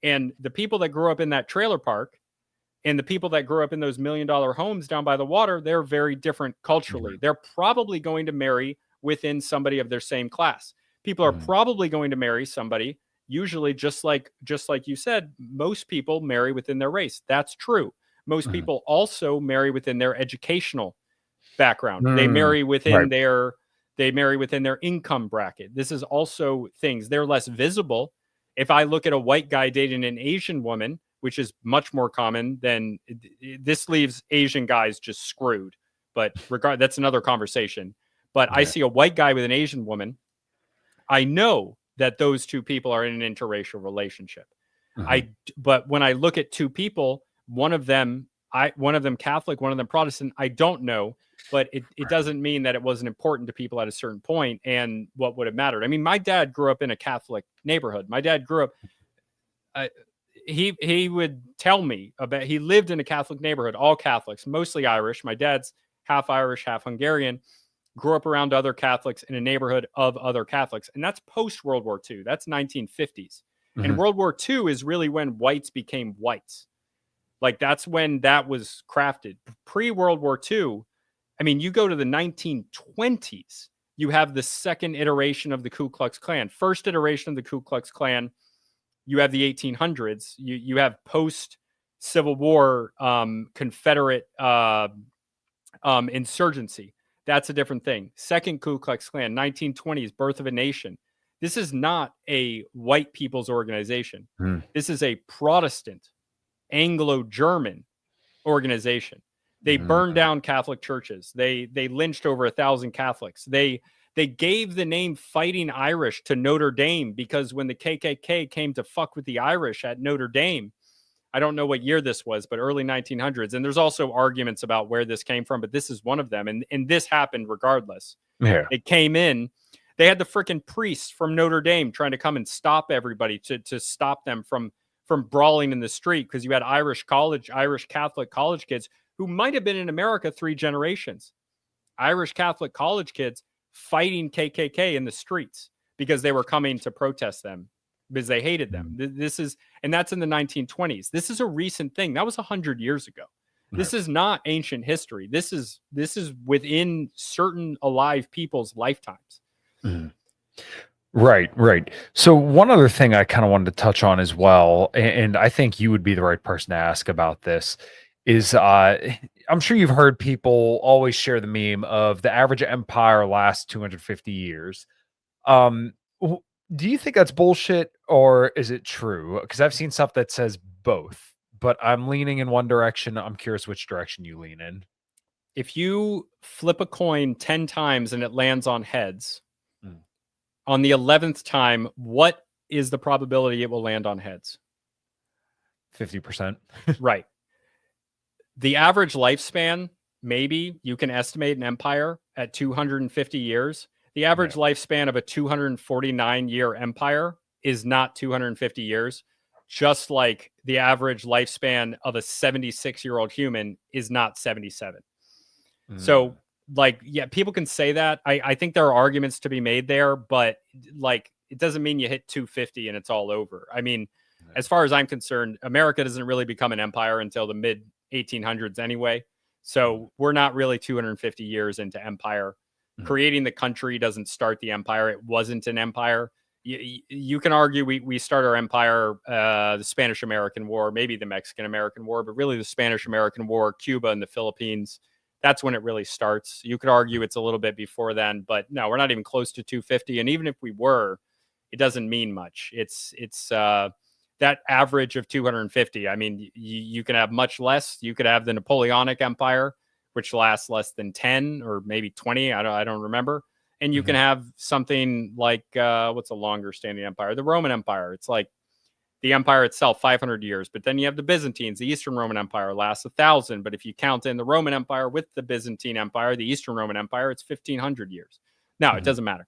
And the people that grew up in that trailer park and the people that grew up in those $1 million homes down by the water, they're very different culturally. They're probably going to marry within somebody of their same class. People are probably going to marry somebody, usually just like you said, most people marry within their race. That's true. Most people also marry within their educational background. They marry within their income bracket. This is also things. They're less visible. If I look at a white guy dating an Asian woman, which is much more common than this, leaves Asian guys just screwed. But that's another conversation. But I see a white guy with an Asian woman. I know that those two people are in an interracial relationship. But when I look at two people, one of them Catholic, one of them Protestant, I don't know. But it doesn't mean that it wasn't important to people at a certain point and what would have mattered. I mean, my dad grew up in a Catholic neighborhood. My dad grew up, he would tell me about, he lived in a Catholic neighborhood, all Catholics, mostly Irish. My dad's half Irish, half Hungarian, grew up around other Catholics in a neighborhood of other Catholics. And that's post World War II. That's 1950s. And World War II is really when whites became whites. Like that's when that was crafted. Pre World War II, I mean, you go to the 1920s, you have the second iteration of the Ku Klux Klan. First iteration of the Ku Klux Klan, you have the 1800s. You have post Civil War Confederate insurgency. That's a different thing. Second Ku Klux Klan, 1920s, birth of a nation. This is not a white people's organization. Mm. This is a Protestant, Anglo-German organization. They burned down Catholic churches. They lynched over 1,000 Catholics. They gave the name Fighting Irish to Notre Dame because when the KKK came to fuck with the Irish at Notre Dame, I don't know what year this was, but early 1900s. And there's also arguments about where this came from, but this is one of them. And this happened regardless. Yeah. It came in. They had the freaking priests from Notre Dame trying to come and stop everybody to stop them from brawling in the street because you had Irish Catholic college kids who might have been in America 3 generations. Irish Catholic college kids fighting KKK in the streets because they were coming to protest them because they hated them. And that's in the 1920s. This is a recent thing. That was 100 years ago. This is not ancient history. This is within certain alive people's lifetimes. Mm. Right. So one other thing I kind of wanted to touch on as well, and I think you would be the right person to ask about this, is I'm sure you've heard people always share the meme of the average empire lasts 250 years. Do you think that's bullshit or is it true? Because I've seen stuff that says both, but I'm leaning in one direction. I'm curious which direction you lean in. If you flip a coin 10 times and it lands on heads, on the 11th time, what is the probability it will land on heads? 50%. Right. The average lifespan, maybe you can estimate an empire at 250 years. The average lifespan of a 249-year empire is not 250 years, just like the average lifespan of a 76-year-old human is not 77. So, like, yeah, people can say that. I think there are arguments to be made there, but like, it doesn't mean you hit 250 and it's all over. I mean, as far as I'm concerned, America doesn't really become an empire until the mid 1800s anyway. So we're not really 250 years into empire. Creating the country doesn't start the empire. It wasn't an empire. You can argue we start our empire, the Spanish-American War, maybe the Mexican-American War, but really the Spanish-American War, Cuba and the Philippines. That's when it really starts. You could argue it's a little bit before then, but no, we're not even close to 250. And even if we were, it doesn't mean much. It's that average of 250. I mean, you can have much less. You could have the Napoleonic Empire, which lasts less than 10 or maybe 20. I don't remember. And you can have something like what's a longer standing empire? The Roman Empire. It's like the empire itself, 500 years. But then you have the Byzantines. The Eastern Roman Empire lasts 1,000. But if you count in the Roman Empire with the Byzantine Empire, the Eastern Roman Empire, it's 1,500 years. Now, it doesn't matter.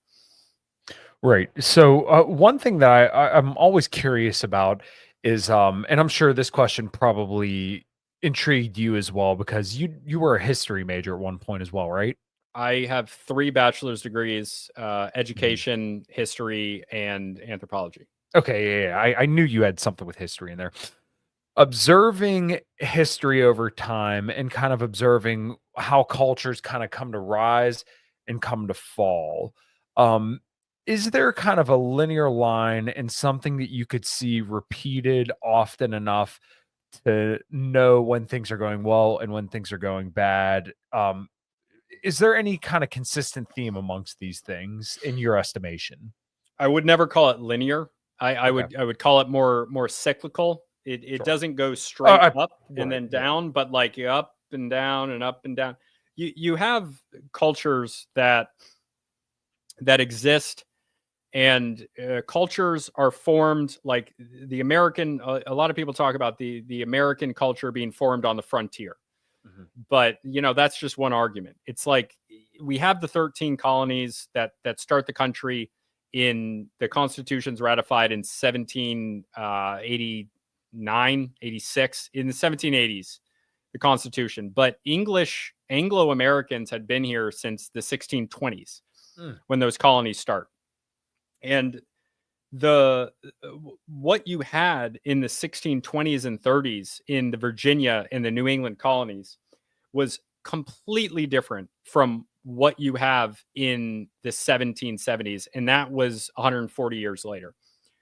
Right. So one thing that I'm always curious about is, and I'm sure this question probably intrigued you as well because you were a history major at one point as well, right? I have 3 bachelor's degrees, education, history, and anthropology. Okay, yeah. I knew you had something with history in there. Observing history over time and kind of observing how cultures kind of come to rise and come to fall. Um, is there kind of a linear line and something that you could see repeated often enough to know when things are going well and when things are going bad? Is there any kind of consistent theme amongst these things in your estimation? I would never call it linear. I Okay. would call it more cyclical. It Sure. doesn't go straight up and then right, down, but like up and down and up and down. You have cultures that exist, and cultures are formed like the American. A lot of people talk about the American culture being formed on the frontier, but that's just one argument. It's like we have the 13 colonies that start the country in the constitutions ratified in 1789, 86, in the 1780s, the constitution. But Anglo-Americans had been here since the 1620s when those colonies start. And what you had in the 1620s and 30s in the Virginia and the New England colonies was completely different from what you have in the 1770s, and that was 140 years later.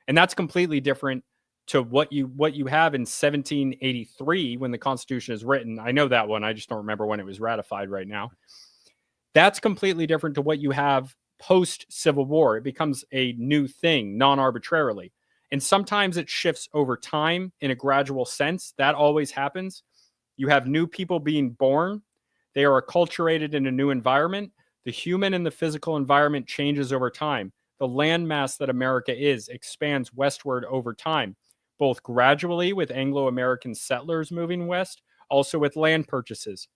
And that's completely different to what you have in 1783 when the Constitution is written. I know that one. I just don't remember when it was ratified right now. That's completely different to what you have post Civil War. It becomes a new thing non-arbitrarily. And sometimes it shifts over time in a gradual sense. That always happens. You have new people being born. They are acculturated in a new environment. The human and the physical environment changes over time. The landmass that America is expands westward over time, both gradually with Anglo-American settlers moving west, also with land purchases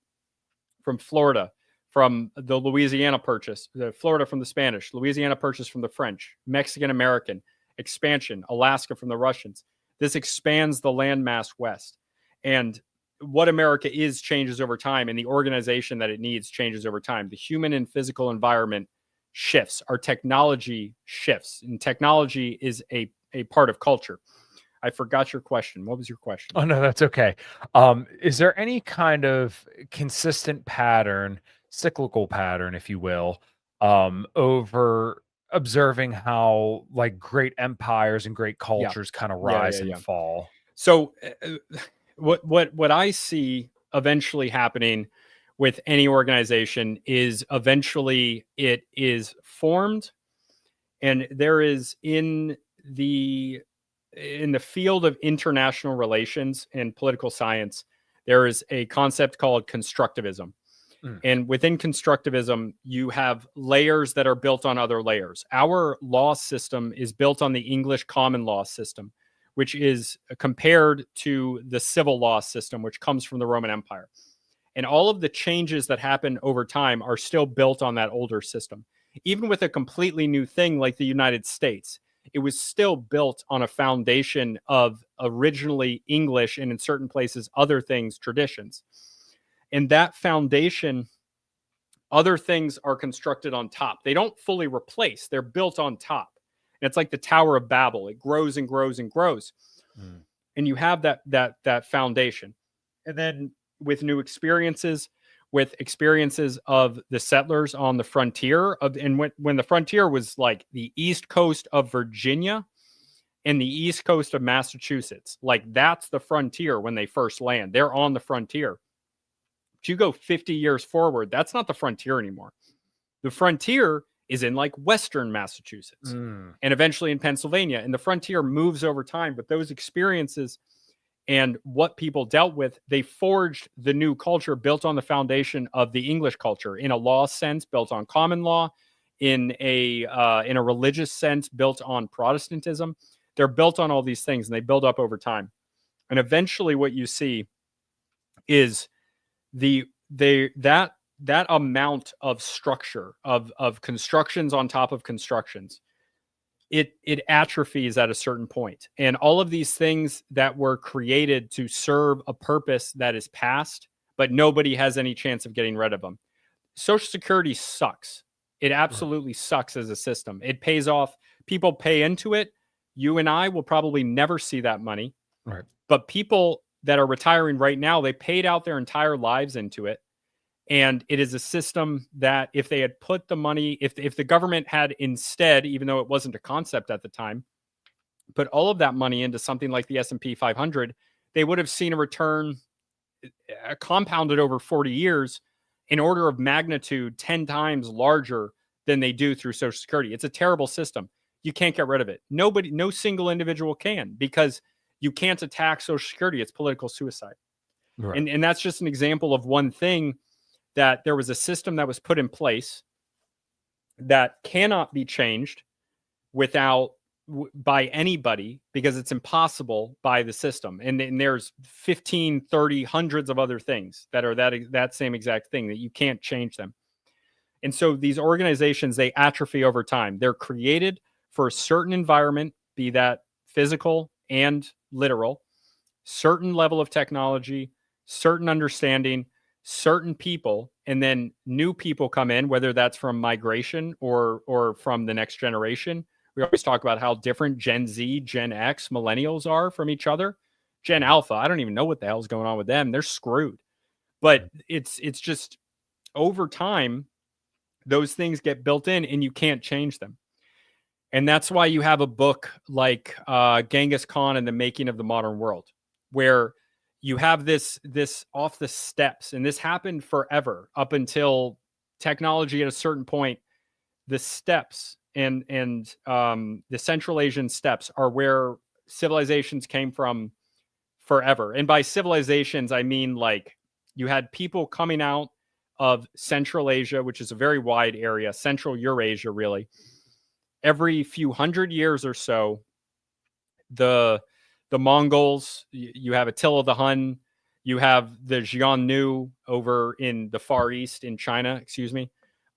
from Florida, from the Louisiana Purchase, the Florida from the Spanish, Louisiana Purchase from the French, Mexican American, expansion, Alaska from the Russians. This expands the landmass west. And what America is changes over time, and the organization that it needs changes over time. The human and physical environment shifts. Our technology shifts, and technology is a part of culture. I forgot your question. What was your question? Oh, no, that's okay. Is there any kind of consistent pattern, cyclical pattern, if you will, over observing how like great empires and great Yeah. cultures kind of Yeah, yeah, rise and yeah. fall? So what I see eventually happening with any organization is eventually it is formed, and there is the in the field of international relations and political science, there is a concept called constructivism. Mm, And within constructivism, you have layers that are built on other layers. Our law system is built on the English common law system, which is compared to the civil law system, which comes from the Roman Empire. And all of the changes that happen over time are still built on that older system. Even with a completely new thing like the United States, it was still built on a foundation of originally English and in certain places, other things, traditions. And that foundation, other things are constructed on top. They don't fully replace, they're built on top. And it's like the Tower of Babel. It grows and grows and grows. mm, And you have that foundation. And then with new experiences, with experiences of the settlers on the frontier of, and when the frontier was like the east coast of Virginia and the east coast of Massachusetts, like that's the frontier when they first land. They're on the frontier. But you go 50 years forward, that's not the frontier anymore. The frontier is in like Western Massachusetts mm. and eventually in Pennsylvania. And the frontier moves over time, but those experiences and what people dealt with, they forged the new culture built on the foundation of the English culture in a law sense, built on common law, in a religious sense, built on Protestantism. They're built on all these things, and they build up over time. And eventually, what you see is that amount of structure of constructions on top of constructions, it atrophies at a certain point. And all of these things that were created to serve a purpose that is past, but nobody has any chance of getting rid of them. Social Security sucks. It Right, absolutely sucks as a system. It pays off. People pay into it. You and I will probably never see that money. right. But people that are retiring right now, they paid out their entire lives into it. And it is a system that if they had put the money, if the government had instead, even though it wasn't a concept at the time, put all of that money into something like the S&P 500, they would have seen a return compounded over 40 years in order of magnitude 10 times larger than they do through Social Security. It's a terrible system. You can't get rid of it. Nobody, no single individual can, because you can't attack Social Security. It's political suicide. Right. And that's just an example of one thing, that there was a system that was put in place that cannot be changed without by anybody, because it's impossible by the system. And there's 15, 30, hundreds of other things that are that same exact thing, that you can't change them. And so these organizations, they atrophy over time. They're created for a certain environment, be that physical and literal, certain level of technology, certain understanding, certain people, and then new people come in, whether that's from migration or from the next generation. We always talk about how different Gen Z, Gen X, millennials are from each other. Gen Alpha, I don't even know what the hell's going on with them. They're screwed. But it's just over time, those things get built in and you can't change them. And that's why you have a book like Genghis Khan and the Making of the Modern World, where you have this off the steps, and this happened forever up until technology at a certain point. The steppes and the Central Asian steppes are where civilizations came from forever. And by civilizations, I mean like you had people coming out of Central Asia, which is a very wide area, Central Eurasia, really. Every few hundred years or so, the Mongols, you have Attila the Hun, you have the Xiongnu over in the Far East in China, excuse me.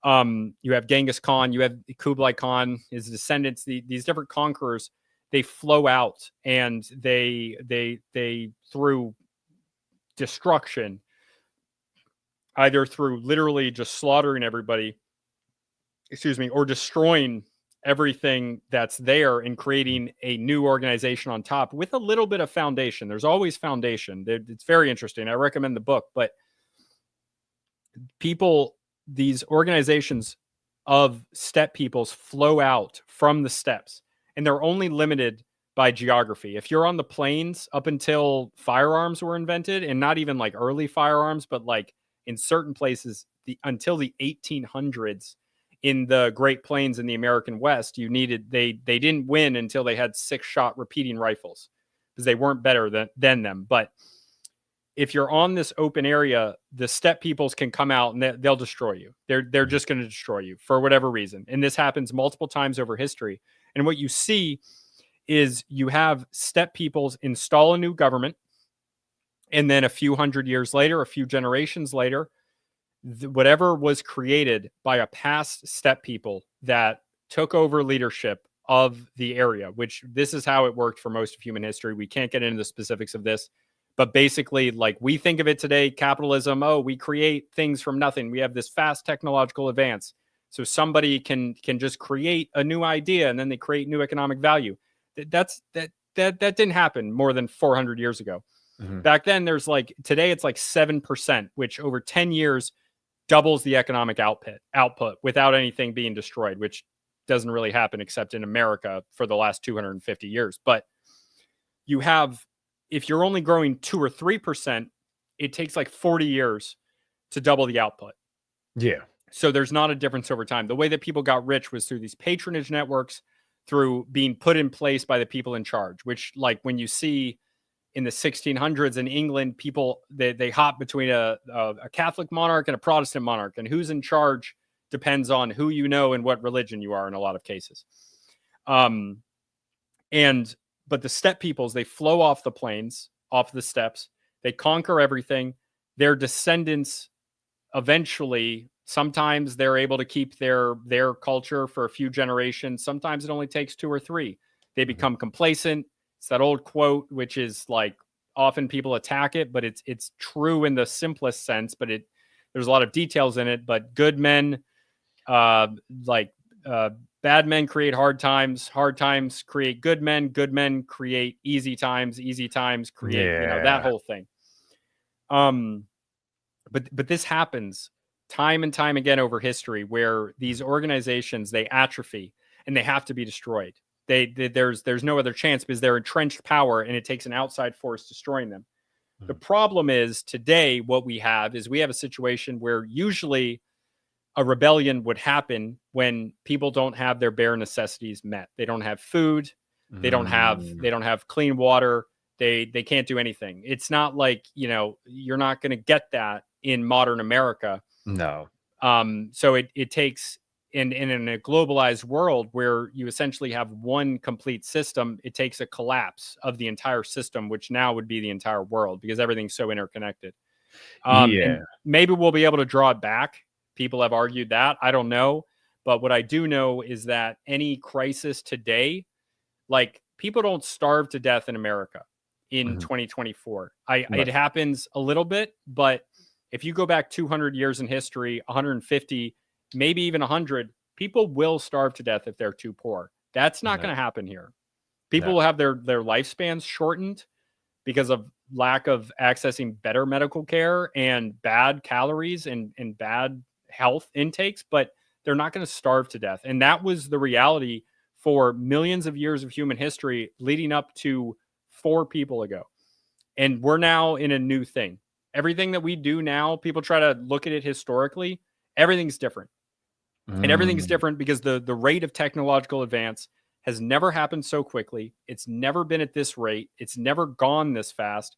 You have Genghis Khan, you have Kublai Khan, his descendants, these different conquerors, they flow out and they through destruction, either through literally just slaughtering everybody, excuse me, or destroying everything that's there and creating a new organization on top with a little bit of foundation. There's always foundation. It's very interesting. I recommend the book, but people, these organizations of steppe peoples flow out from the steppes, and they're only limited by geography. If you're on the plains up until firearms were invented, and not even like early firearms, but like in certain places, until the 1800s, in the Great Plains in the American West, you needed they didn't win until they had 6-shot repeating rifles because they weren't better than them. But if you're on this open area, the steppe peoples can come out and they'll destroy you. They're just going to destroy you for whatever reason. And this happens multiple times over history. And what you see is you have steppe peoples install a new government, and then a few hundred years later, a few generations later, whatever was created by a past steppe people that took over leadership of the area, which this is how it worked for most of human history. We can't get into the specifics of this, but basically, like we think of it today, capitalism, oh, we create things from nothing. We have this fast technological advance. So somebody can just create a new idea and then they create new economic value. That didn't happen more than 400 years ago. Mm-hmm. Back then, there's like, today it's like 7%, which over 10 years doubles the economic output without anything being destroyed, which doesn't really happen except in America for the last 250 years. But you have, if you're only growing 2 or 3%, it takes like 40 years to double the output. Yeah. So there's not a difference over time. The way that people got rich was through these patronage networks, through being put in place by the people in charge, which, like when you see in the 1600s in England, people, they hop between a Catholic monarch and a Protestant monarch, and who's in charge depends on who you know and what religion you are in a lot of cases. But the steppe peoples, they flow off the plains, off the steppes, they conquer everything. Their descendants eventually, sometimes they're able to keep their culture for a few generations. Sometimes it only takes 2 or 3. They become complacent. It's that old quote, which is like, often people attack it, but it's true in the simplest sense, but there's a lot of details in it. But good men, bad men create hard times create good men create easy times create, that whole thing. But this happens time and time again over history, where these organizations, they atrophy and they have to be destroyed. There's no other chance because they're entrenched power, and it takes an outside force destroying them. Mm-hmm. The problem is today, what we have is we have a situation where usually a rebellion would happen when people don't have their bare necessities met. They don't have food. They don't have clean water. They can't do anything. It's not like, you're not going to get that in modern America. No. So it takes, in a globalized world where you essentially have one complete system, it takes a collapse of the entire system, which now would be the entire world, because everything's so interconnected. And maybe we'll be able to draw it back. People have argued that. I don't know. But what I do know is that any crisis today, like, people don't starve to death in America in 2024. It happens a little bit, but if you go back 200 years in history, 150, maybe even 100, people will starve to death if they're too poor. That's not going to happen here. People will have their lifespans shortened, because of lack of accessing better medical care and bad calories and bad health intakes, but they're not going to starve to death. And that was the reality for millions of years of human history leading up to 4 people ago. And we're now in a new thing. Everything that we do now, people try to look at it historically, everything's different. And everything's different because the rate of technological advance has never happened so quickly. It's never been at this rate. It's never gone this fast.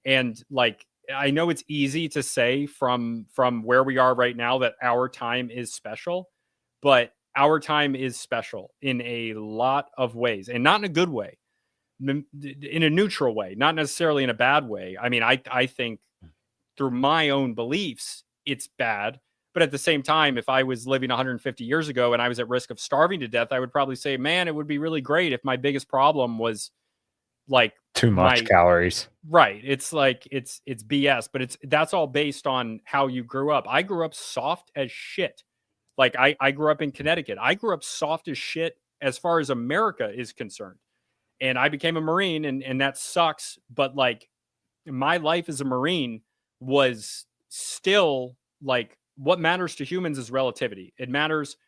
And like, I know it's easy to say from where we are right now that our time is special, but our time is special in a lot of ways, and not in a good way, in a neutral way, not necessarily in a bad way. I mean, I think through my own beliefs, it's bad. But at the same time, if I was living 150 years ago and I was at risk of starving to death, I would probably say, man, it would be really great if my biggest problem was like Too much my calories. right. It's like it's BS, but that's all based on how you grew up. I grew up soft as shit. Like I grew up in Connecticut. I grew up soft as shit as far as America is concerned. And I became a Marine, and that sucks. But like my life as a Marine was still like, what matters to humans is relativity. It matters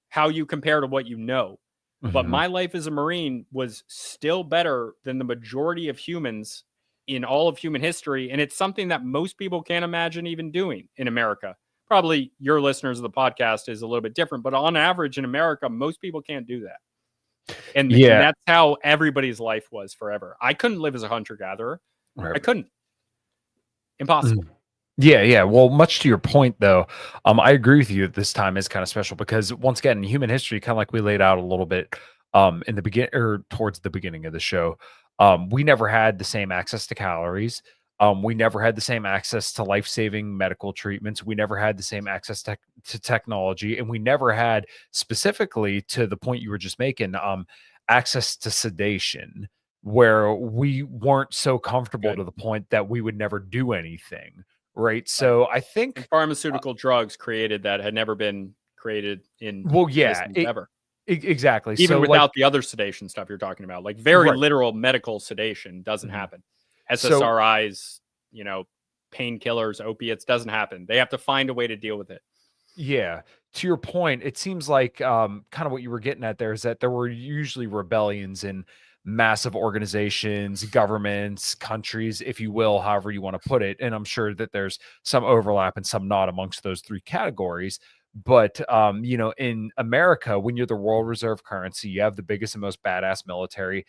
how you compare to what you know. But my life as a Marine was still better than the majority of humans in all of human history. And it's something that most people can't imagine even doing in America. Probably your listeners of the podcast is a little bit different, but on average in America, most people can't do that. And Yeah. that's how everybody's life was forever. I couldn't live as a hunter-gatherer. I couldn't. Impossible. Yeah. Well, much to your point, though, I agree with you that this time is kind of special because, once again, in human history, kind of like we laid out a little bit in the begin or towards the beginning of the show, we never had the same access to calories. We never had the same access to life-saving medical treatments. We never had the same access to technology, and we never had, specifically to the point you were just making, access to sedation, where we weren't so comfortable Good. to the point that we would never do anything. Right. So I And think, pharmaceutical drugs created that had never been created in well, yeah, existence ever. exactly. Even So, like, without the other sedation stuff you're talking about, like very right. literal medical sedation doesn't Mhm. happen. So, SSRIs, painkillers, opiates, doesn't happen. They have to find a way to deal with it. yeah, to your point, it seems like kind of what you were getting at there is that there were usually rebellions in massive organizations, governments, countries, if you will, however you want to put it. And I'm sure that there's some overlap and some not amongst those three categories. But in America, when you're the world reserve currency, you have the biggest and most badass military,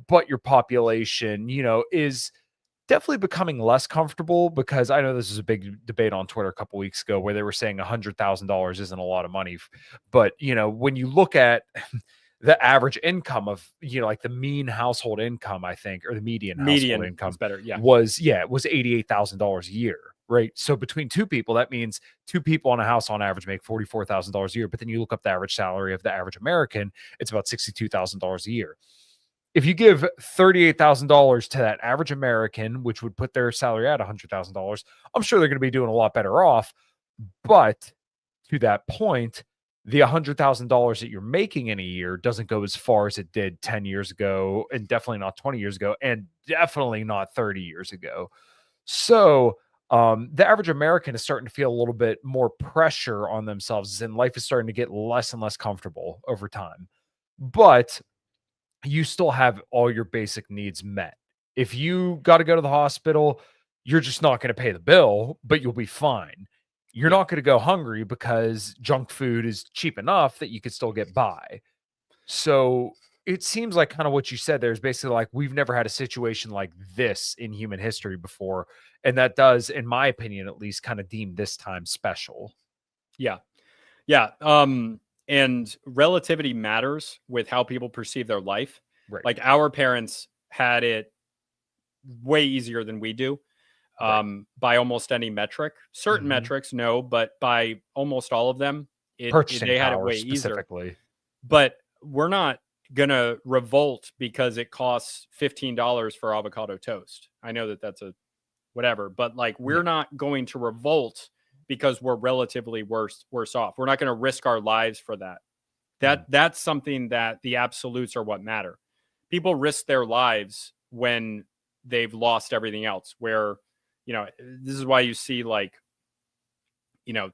but your population, is definitely becoming less comfortable, because I know this is a big debate on Twitter a couple weeks ago where they were saying $100,000 isn't a lot of money. But, when you look at the average income of, like the mean household income, I think, or the median household Median is income better. Yeah. was $88,000 a year. Right. So between two people, that means two people in a house on average make $44,000 a year. But then you look up the average salary of the average American, it's about $62,000 a year. If you give $38,000 to that average American, which would put their salary at $100,000, I'm sure they're going to be doing a lot better off. But to that point, the $100,000 that you're making in a year doesn't go as far as it did 10 years ago, and definitely not 20 years ago, and definitely not 30 years ago. So the average American is starting to feel a little bit more pressure on themselves, and life is starting to get less and less comfortable over time. But you still have all your basic needs met. If you got to go to the hospital, you're just not going to pay the bill, but you'll be fine. You're Yeah. not going to go hungry because junk food is cheap enough that you could still get by. So it seems like kind of what you said there is basically like we've never had a situation like this in human history before. And that does, in my opinion, at least, kind of deem this time special. Yeah. Yeah. And relativity matters with how people perceive their life. Right. Like our parents had it way easier than we do. By almost any metric. Certain metrics, no, but by almost all of them, Purchasing they had it power way easier. specifically. But we're not gonna revolt because it costs $15 for avocado toast. I know that that's a whatever, but like we're not going to revolt because we're relatively worse off. We're not going to risk our lives for that. That's something that the absolutes are what matter. People risk their lives when they've lost everything else. Where, this is why you see like, I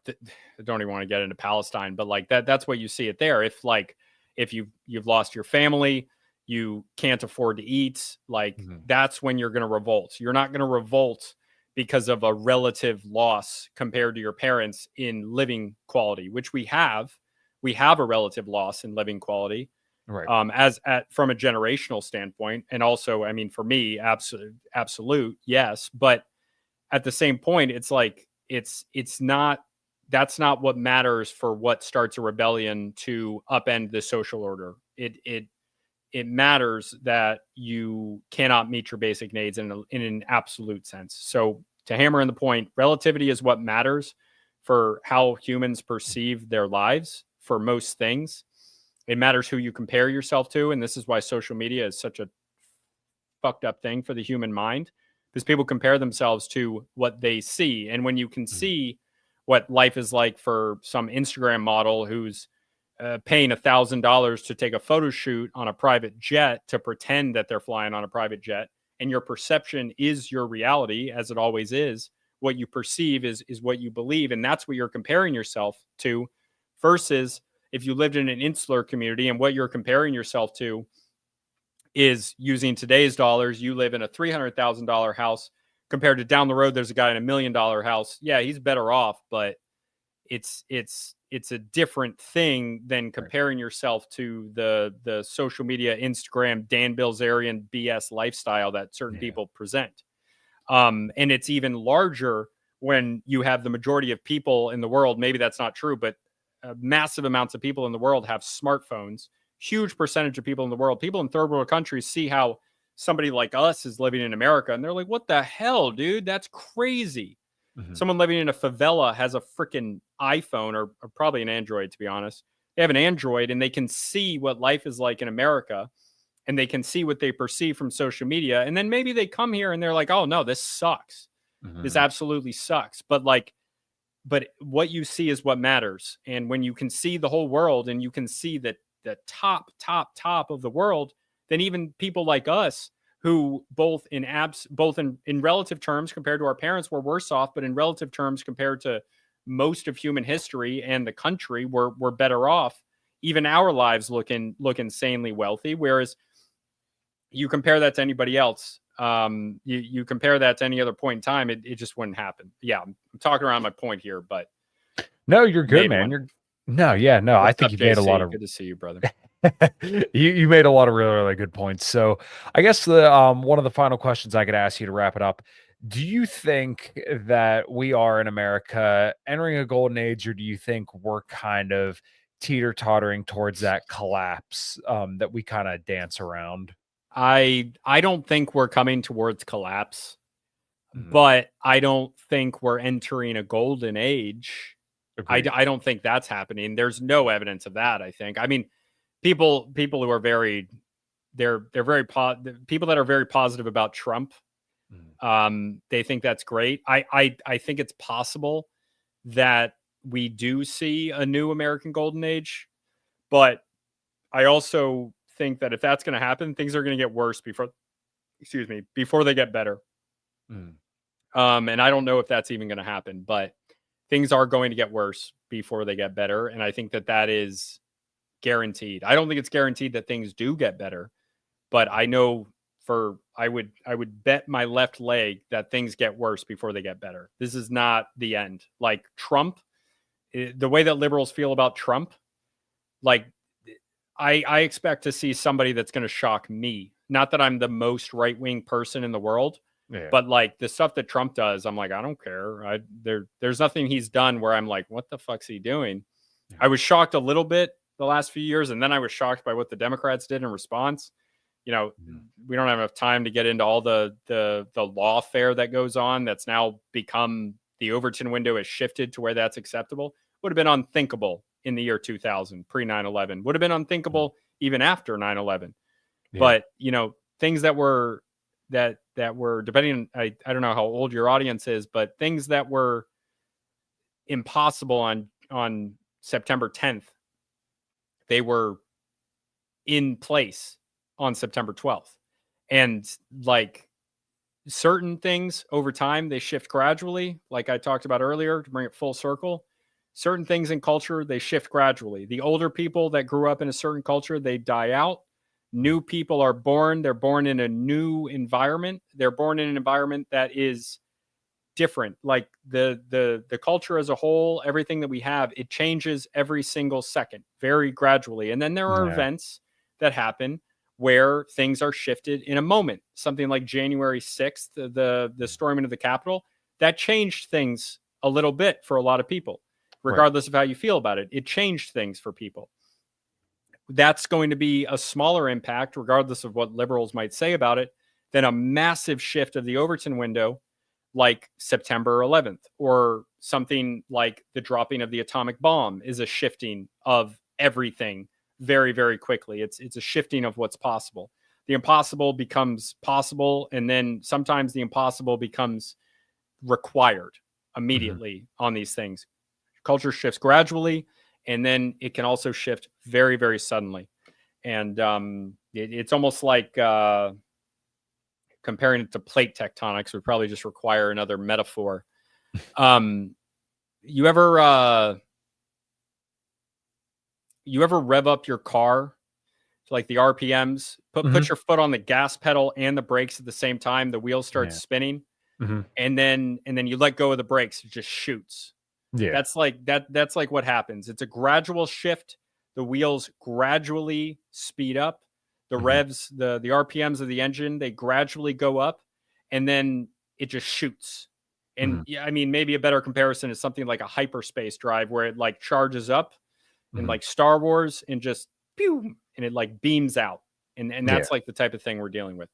don't even want to get into Palestine, but like that's what you see it there. If you've lost your family, you can't afford to eat, like that's when you're going to revolt. You're not going to revolt because of a relative loss compared to your parents in living quality, which we have. We have a relative loss in living quality, Right. From a generational standpoint. And also, I mean, for me, absolute, yes. But at the same point, it's like, it's not, that's not what matters for what starts a rebellion to upend the social order. It matters that you cannot meet your basic needs in an absolute sense. So to hammer in the point, relativity is what matters for how humans perceive their lives for most things. It matters who you compare yourself to. And this is why social media is such a fucked up thing for the human mind, because people compare themselves to what they see. And when you can see what life is like for some Instagram model who's paying $1,000 to take a photo shoot on a private jet to pretend that they're flying on a private jet, and your perception is your reality, as it always is. What you perceive is what you believe, and that's what you're comparing yourself to. Versus if you lived in an insular community and what you're comparing yourself to is, using today's dollars, you live in a $300,000 house compared to down the road there's a guy in $1 million house. Yeah, he's better off, but it's a different thing than comparing yourself to the social media, Instagram, Dan Bilzerian BS lifestyle that certain people present. And it's even larger when you have the majority of people in the world. Maybe that's not true, but massive amounts of people in the world have smartphones. Huge percentage of people in the world, people in third world countries, see how somebody like us is living in America, and they're like, what the hell, dude? That's crazy. Someone living in a favela has a freaking iPhone, or probably an Android, to be honest. They have an Android and they can see what life is like in America, and they can see what they perceive from social media. And then maybe they come here and they're like, oh no, this sucks. This absolutely sucks. But what you see is what matters. And when you can see the whole world and you can see that the top of the world, then even people like us, who both in relative terms compared to our parents were worse off, but in relative terms compared to most of human history and the country, we're better off. Even our lives look insanely wealthy. Whereas you compare that to anybody else, you compare that to any other point in time, it just wouldn't happen. Yeah, I'm talking around my point here, but no, you're good, man. I What's think up, you've made a lot JC? of Good to see you, brother. you made a lot of really, really good points. So I guess the one of the final questions I could ask you to wrap it up: do you think that we are in America entering a golden age, or do you think we're kind of teeter-tottering towards that collapse that we kind of dance around? I don't think we're coming towards collapse, but I don't think we're entering a golden age. I don't think that's happening. There's no evidence of that, I think. I mean, people who are very people that are very positive about Trump, they think that's great. I think it's possible that we do see a new American golden age, but I also think that if that's going to happen, things are going to get worse before they get better. And I don't know if that's even going to happen, but things are going to get worse before they get better. And I think that is guaranteed. I don't think it's guaranteed that things do get better, but I know I would bet my left leg that things get worse before they get better. This is not the end. Like Trump, the way that liberals feel about Trump, like I expect to see somebody that's going to shock me. Not that I'm the most right-wing person in the world, but like the stuff that Trump does, I'm like, I don't care. There's nothing he's done where I'm like, what the fuck's he doing? I was shocked a little bit the last few years, and then I was shocked by what the Democrats did in response. We don't have enough time to get into all the lawfare that goes on. That's now become, the Overton window has shifted to where that's acceptable. Would have been unthinkable in the year 2000, pre 9/11. Would have been unthinkable even after 9/11. But things that were depending on, I don't know how old your audience is, but things that were impossible on September 10th, they were in place on September 12th. And like certain things over time, they shift gradually, like I talked about earlier, to bring it full circle. Certain things in culture, they shift gradually. The older people that grew up in a certain culture, they die out. New people are born. They're born in a new environment. They're born in an environment that is different. Like the culture as a whole, everything that we have, it changes every single second, very gradually. And then there are Yeah. events that happen where things are shifted in a moment. Something like January 6th, the storming of the Capitol, that changed things a little bit for a lot of people, Right. regardless of how you feel about it. It changed things for people. That's going to be a smaller impact, regardless of what liberals might say about it, than a massive shift of the Overton window, like September 11th, or something like the dropping of the atomic bomb is a shifting of everything very, very quickly. It's a shifting of what's possible. The impossible becomes possible, and then sometimes the impossible becomes required Mhm. immediately on these things. Culture shifts gradually, and then it can also shift very, very suddenly. And it's almost like comparing it to plate tectonics would probably just require another metaphor. Um, you ever rev up your car to like the RPMs, put Mhm. your foot on the gas pedal and the brakes at the same time, the wheels start Yeah. spinning, Mhm. and then you let go of the brakes, it just shoots. Yeah. That's like what happens. It's a gradual shift. The wheels gradually speed up. The Mhm. revs, the RPMs of the engine, they gradually go up, and then it just shoots. And Mhm. yeah, I mean, maybe a better comparison is something like a hyperspace drive where it like charges up in Mhm. like Star Wars and just pew, and it like beams out. And Yeah. that's like the type of thing we're dealing with.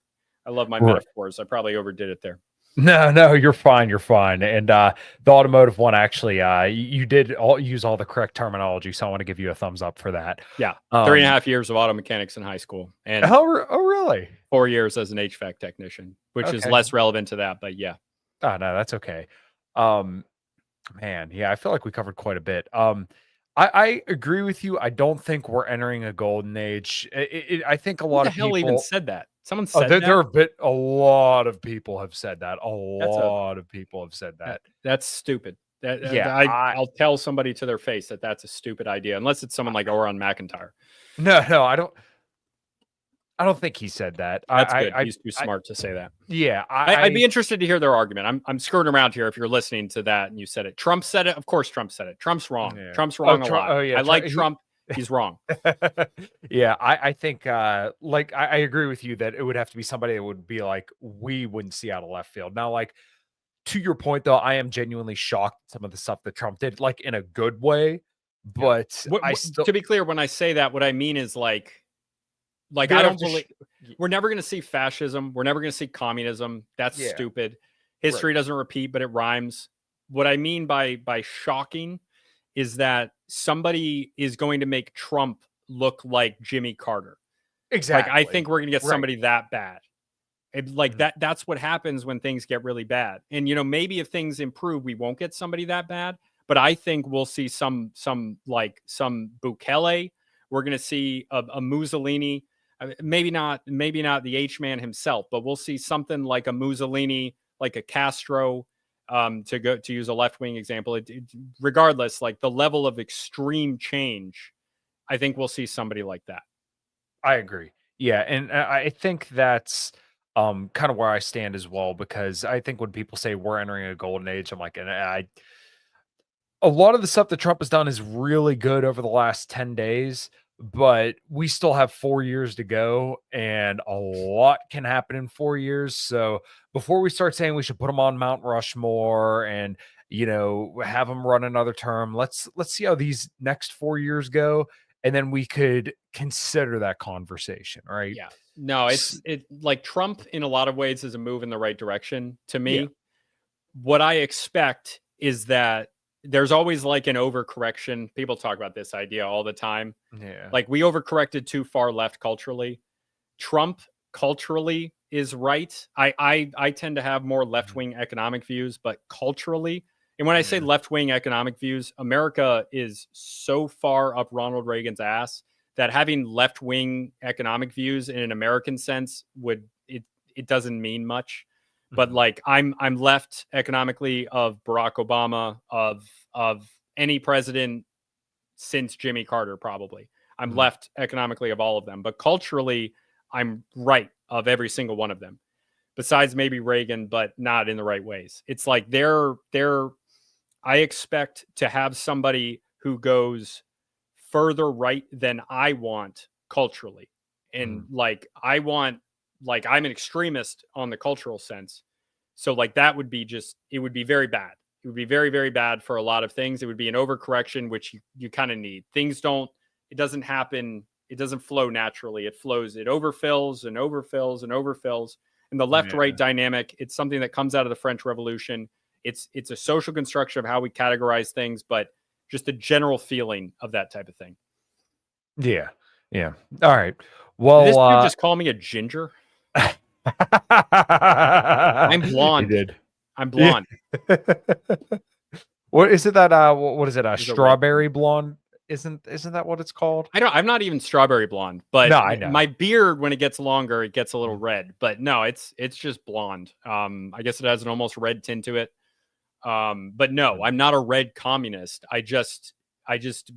I love my Right. metaphors. I probably overdid it there. No, no, you're fine, you're fine, and, the automotive one actually, you did use all the correct terminology, so I wanna give you a thumbs up for that. Yeah. Three and a Um half years of auto mechanics in high school and oh, really? 4 years as an HVAC technician, which is Okay. less relevant to that, but yeah. Oh, no, that's okay. Um, man, yeah, I feel like we covered quite a bit. I agree with you, I don't think we're entering a golden age. I think a Who lot the of hell even people. said that? Someone Oh, said there that? have been a lot of people have said that. A That's a lot of people have said that that. that's stupid. Yeah, I'll tell somebody to their face that that's a stupid idea, unless it's someone like Oron McIntyre. no, no, I don't think he said that. That's good. I He's too I smart to say that. yeah, I'd be interested to hear their argument. I'm skirting around here if you're listening to that and you said it. Trump said it. Of course, Trump said it. Trump's wrong. yeah. Trump's Oh, wrong a Trump, lot. oh, yeah, I Trump, like he Trump. He's wrong. yeah, I think, like, I agree with you that it would have to be somebody that would be like, we wouldn't see out of left field. Now, like, to your point, though, I am genuinely shocked at some of the stuff that Trump did, like, in a good way, Yeah. but I still To be clear, when I say that, what I mean is like they I would have don't to believe we're never going to see fascism. We're never going to see communism. That's yeah, stupid. right. History doesn't repeat, but it rhymes. What I mean by shocking is that somebody is going to make Trump look like Jimmy Carter. Like I Exactly. think we're going to get Right. somebody that bad. Like Mhm. that's what happens when things get really bad. And maybe if things improve, we won't get somebody that bad. But I think we'll see some Bukele. We're going to see a Mussolini. Maybe not the H man himself, but we'll see something like a Mussolini, like a Castro. To use a left wing example, regardless, like the level of extreme change, I think we'll see somebody like that. I agree. Yeah, and I think that's, kind of where I stand as well, because I think when people say we're entering a golden age, I'm like, and a lot of the stuff that Trump has done is really good over the last 10 days, but we still have 4 years to go, and a lot can happen in 4 years. So before we start saying we should put him on Mount Rushmore and, have him run another term, let's see how these next 4 years go, and then we could consider that conversation, right? Yeah. No, S it like Trump in a lot of ways is a move in the right direction to Yeah, me. What I expect is that there's always like an overcorrection. People talk about this idea all the time. yeah, Like we overcorrected too far left culturally. Trump culturally is right. I tend to have more left mhm, wing economic views, but culturally, and when I say yeah, left wing economic views, America is so far up Ronald Reagan's ass that having left wing economic views in an American sense it doesn't mean much. But Mhm. like I'm left economically of Barack Obama, of any president since Jimmy Carter, probably. I'm Mhm. left economically of all of them. But culturally, I'm right of every single one of them. Besides maybe Reagan, but not in the right ways. It's like they're I expect to have somebody who goes further right than I want culturally. And Mhm. like I want, like I'm an extremist on the cultural sense. So like that would be just, it would be very bad. It would be very, very bad for a lot of things. It would be an overcorrection, which you kind of need. Things don't, it doesn't happen, it doesn't flow naturally. It flows, it overfills and overfills and overfills. And the left right Yeah. dynamic, it's something that comes out of the French Revolution. It's a social construction of how we categorize things, but just a general feeling of that type of thing. Yeah. Yeah. All right. Did this Well, dude just call me a ginger? I'm he blonde. did. I'm Yeah. blonde. What is it that what is it? A There's a red strawberry tint. blonde? Isn't that what it's called? I'm not even strawberry blonde, No, but I know. my beard when it gets longer, it gets a little Mhm. red. But no, it's just blonde. I guess it has an almost red tint to it. But no, Mhm. I'm not a red communist. I just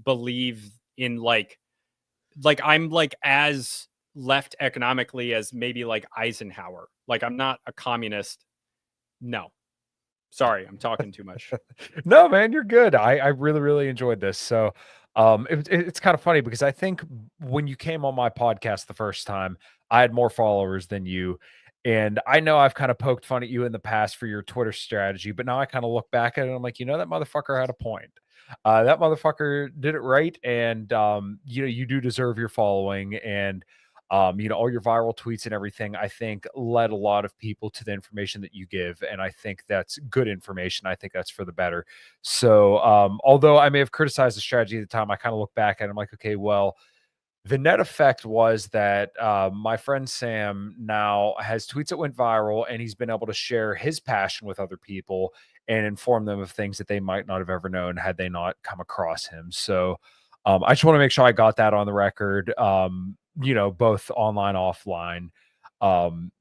believe in like I'm like as left economically as maybe like Eisenhower. Like I'm not a communist. No. Sorry, I'm talking too much. No, man, you're good. I really, really enjoyed this. So, it's kind of funny because I think when you came on my podcast the first time, I had more followers than you. And I know I've kind of poked fun at you in the past for your Twitter strategy, but now I kind of look back at it and I'm like, that motherfucker had a point. That motherfucker did it right. And, you do deserve your following. And, all your viral tweets and everything, I think led a lot of people to the information that you give. And I think that's good information. I think that's for the better. So, although I may have criticized the strategy at the time, I kind of look back and I'm like, okay, well, the net effect was that my friend Sam now has tweets that went viral and he's been able to share his passion with other people and inform them of things that they might not have ever known had they not come across him. So I just want to make sure I got that on the record, both online, offline.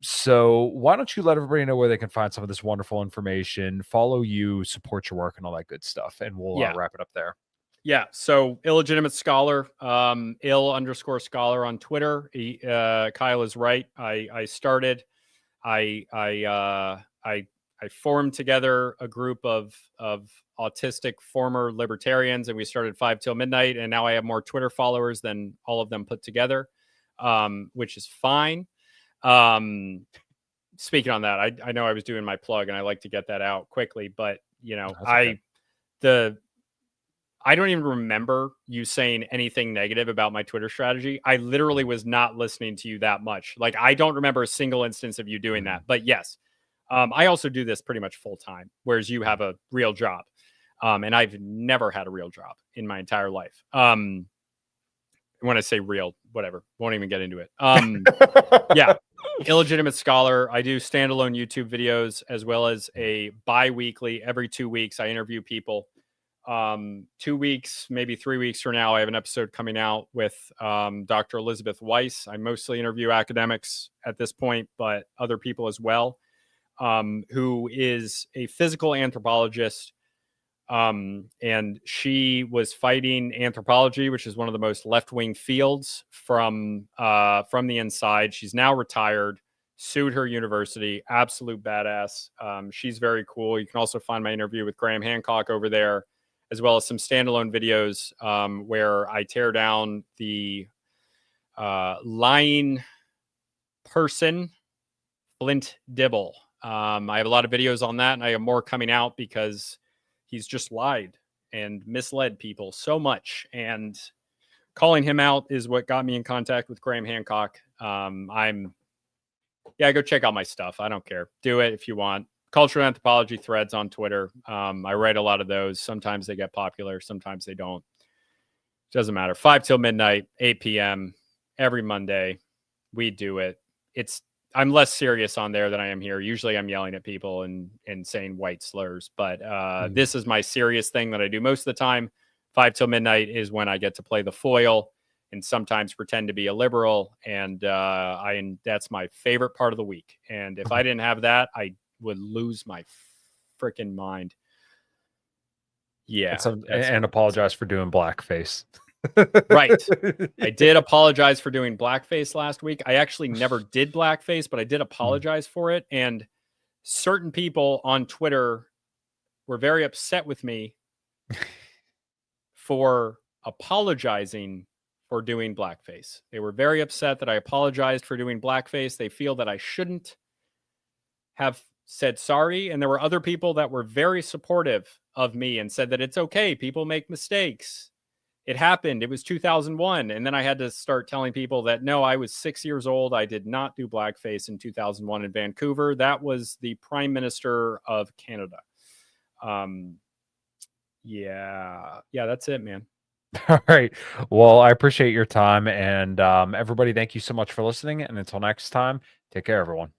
So why don't you let everybody know where they can find some of this wonderful information, follow you, support your work, and all that good stuff. And we'll Yeah. wrap it up there. Yeah. So illegitimate scholar, ill_scholar on Twitter. Kyle is right. I started, I formed together a group of autistic former libertarians, and we started 5 till midnight. And now I have more Twitter followers than all of them put together, which is fine. Um, Speaking on that, I know I was doing my plug, and I like to get that out quickly, but That's okay. the I don't even remember you saying anything negative about my Twitter strategy. I literally was not listening to you that much. Like, I don't remember a single instance of you doing Mhm. that. But yes, I also do this pretty much full time, whereas you have a real job. And I've never had a real job in my entire life. When I say real, whatever, won't even get into it. Yeah, illegitimate scholar. I do standalone YouTube videos as well as a bi-weekly, every 2 weeks I interview people. 2 weeks, maybe 3 weeks from now, I have an episode coming out with Dr. Elizabeth Weiss. I mostly interview academics at this point, but other people as well, who is a physical anthropologist. And she was fighting anthropology, which is one of the most left-wing fields from the inside. She's now retired, sued her university. Absolute badass. She's very cool. You can also find my interview with Graham Hancock over there, as well as some standalone videos where I tear down the lying person, Flint Dibble. I have a lot of videos on that, and I have more coming out because he's just lied and misled people so much. And calling him out is what got me in contact with Graham Hancock. Go check out my stuff. I don't care. Do it if you want. Cultural anthropology threads on Twitter. I write a lot of those. Sometimes they get popular, sometimes they don't. Doesn't matter. 5 till midnight, 8 p.m. every Monday. We do it. I'm less serious on there than I am here. Usually I'm yelling at people and saying white slurs, but Mhm. this is my serious thing that I do most of the time. 5 till midnight is when I get to play the foil and sometimes pretend to be a liberal. And that's my favorite part of the week. And if I didn't have that, would lose my freaking mind. Yeah, and apologize for doing blackface. Right. I did apologize for doing blackface last week. I actually never did blackface, but I did apologize for it. And certain people on Twitter were very upset with me for apologizing for doing blackface. They were very upset that I apologized for doing blackface. They feel that I shouldn't have said sorry. And there were other people that were very supportive of me and said that it's okay. People make mistakes. It happened. It was 2001. And then I had to start telling people that no, I was 6 years old. I did not do blackface in 2001 in Vancouver. That was the Prime Minister of Canada. Yeah, that's it, man. All right. Well, I appreciate your time, and everybody, thank you so much for listening. And until next time, take care, everyone.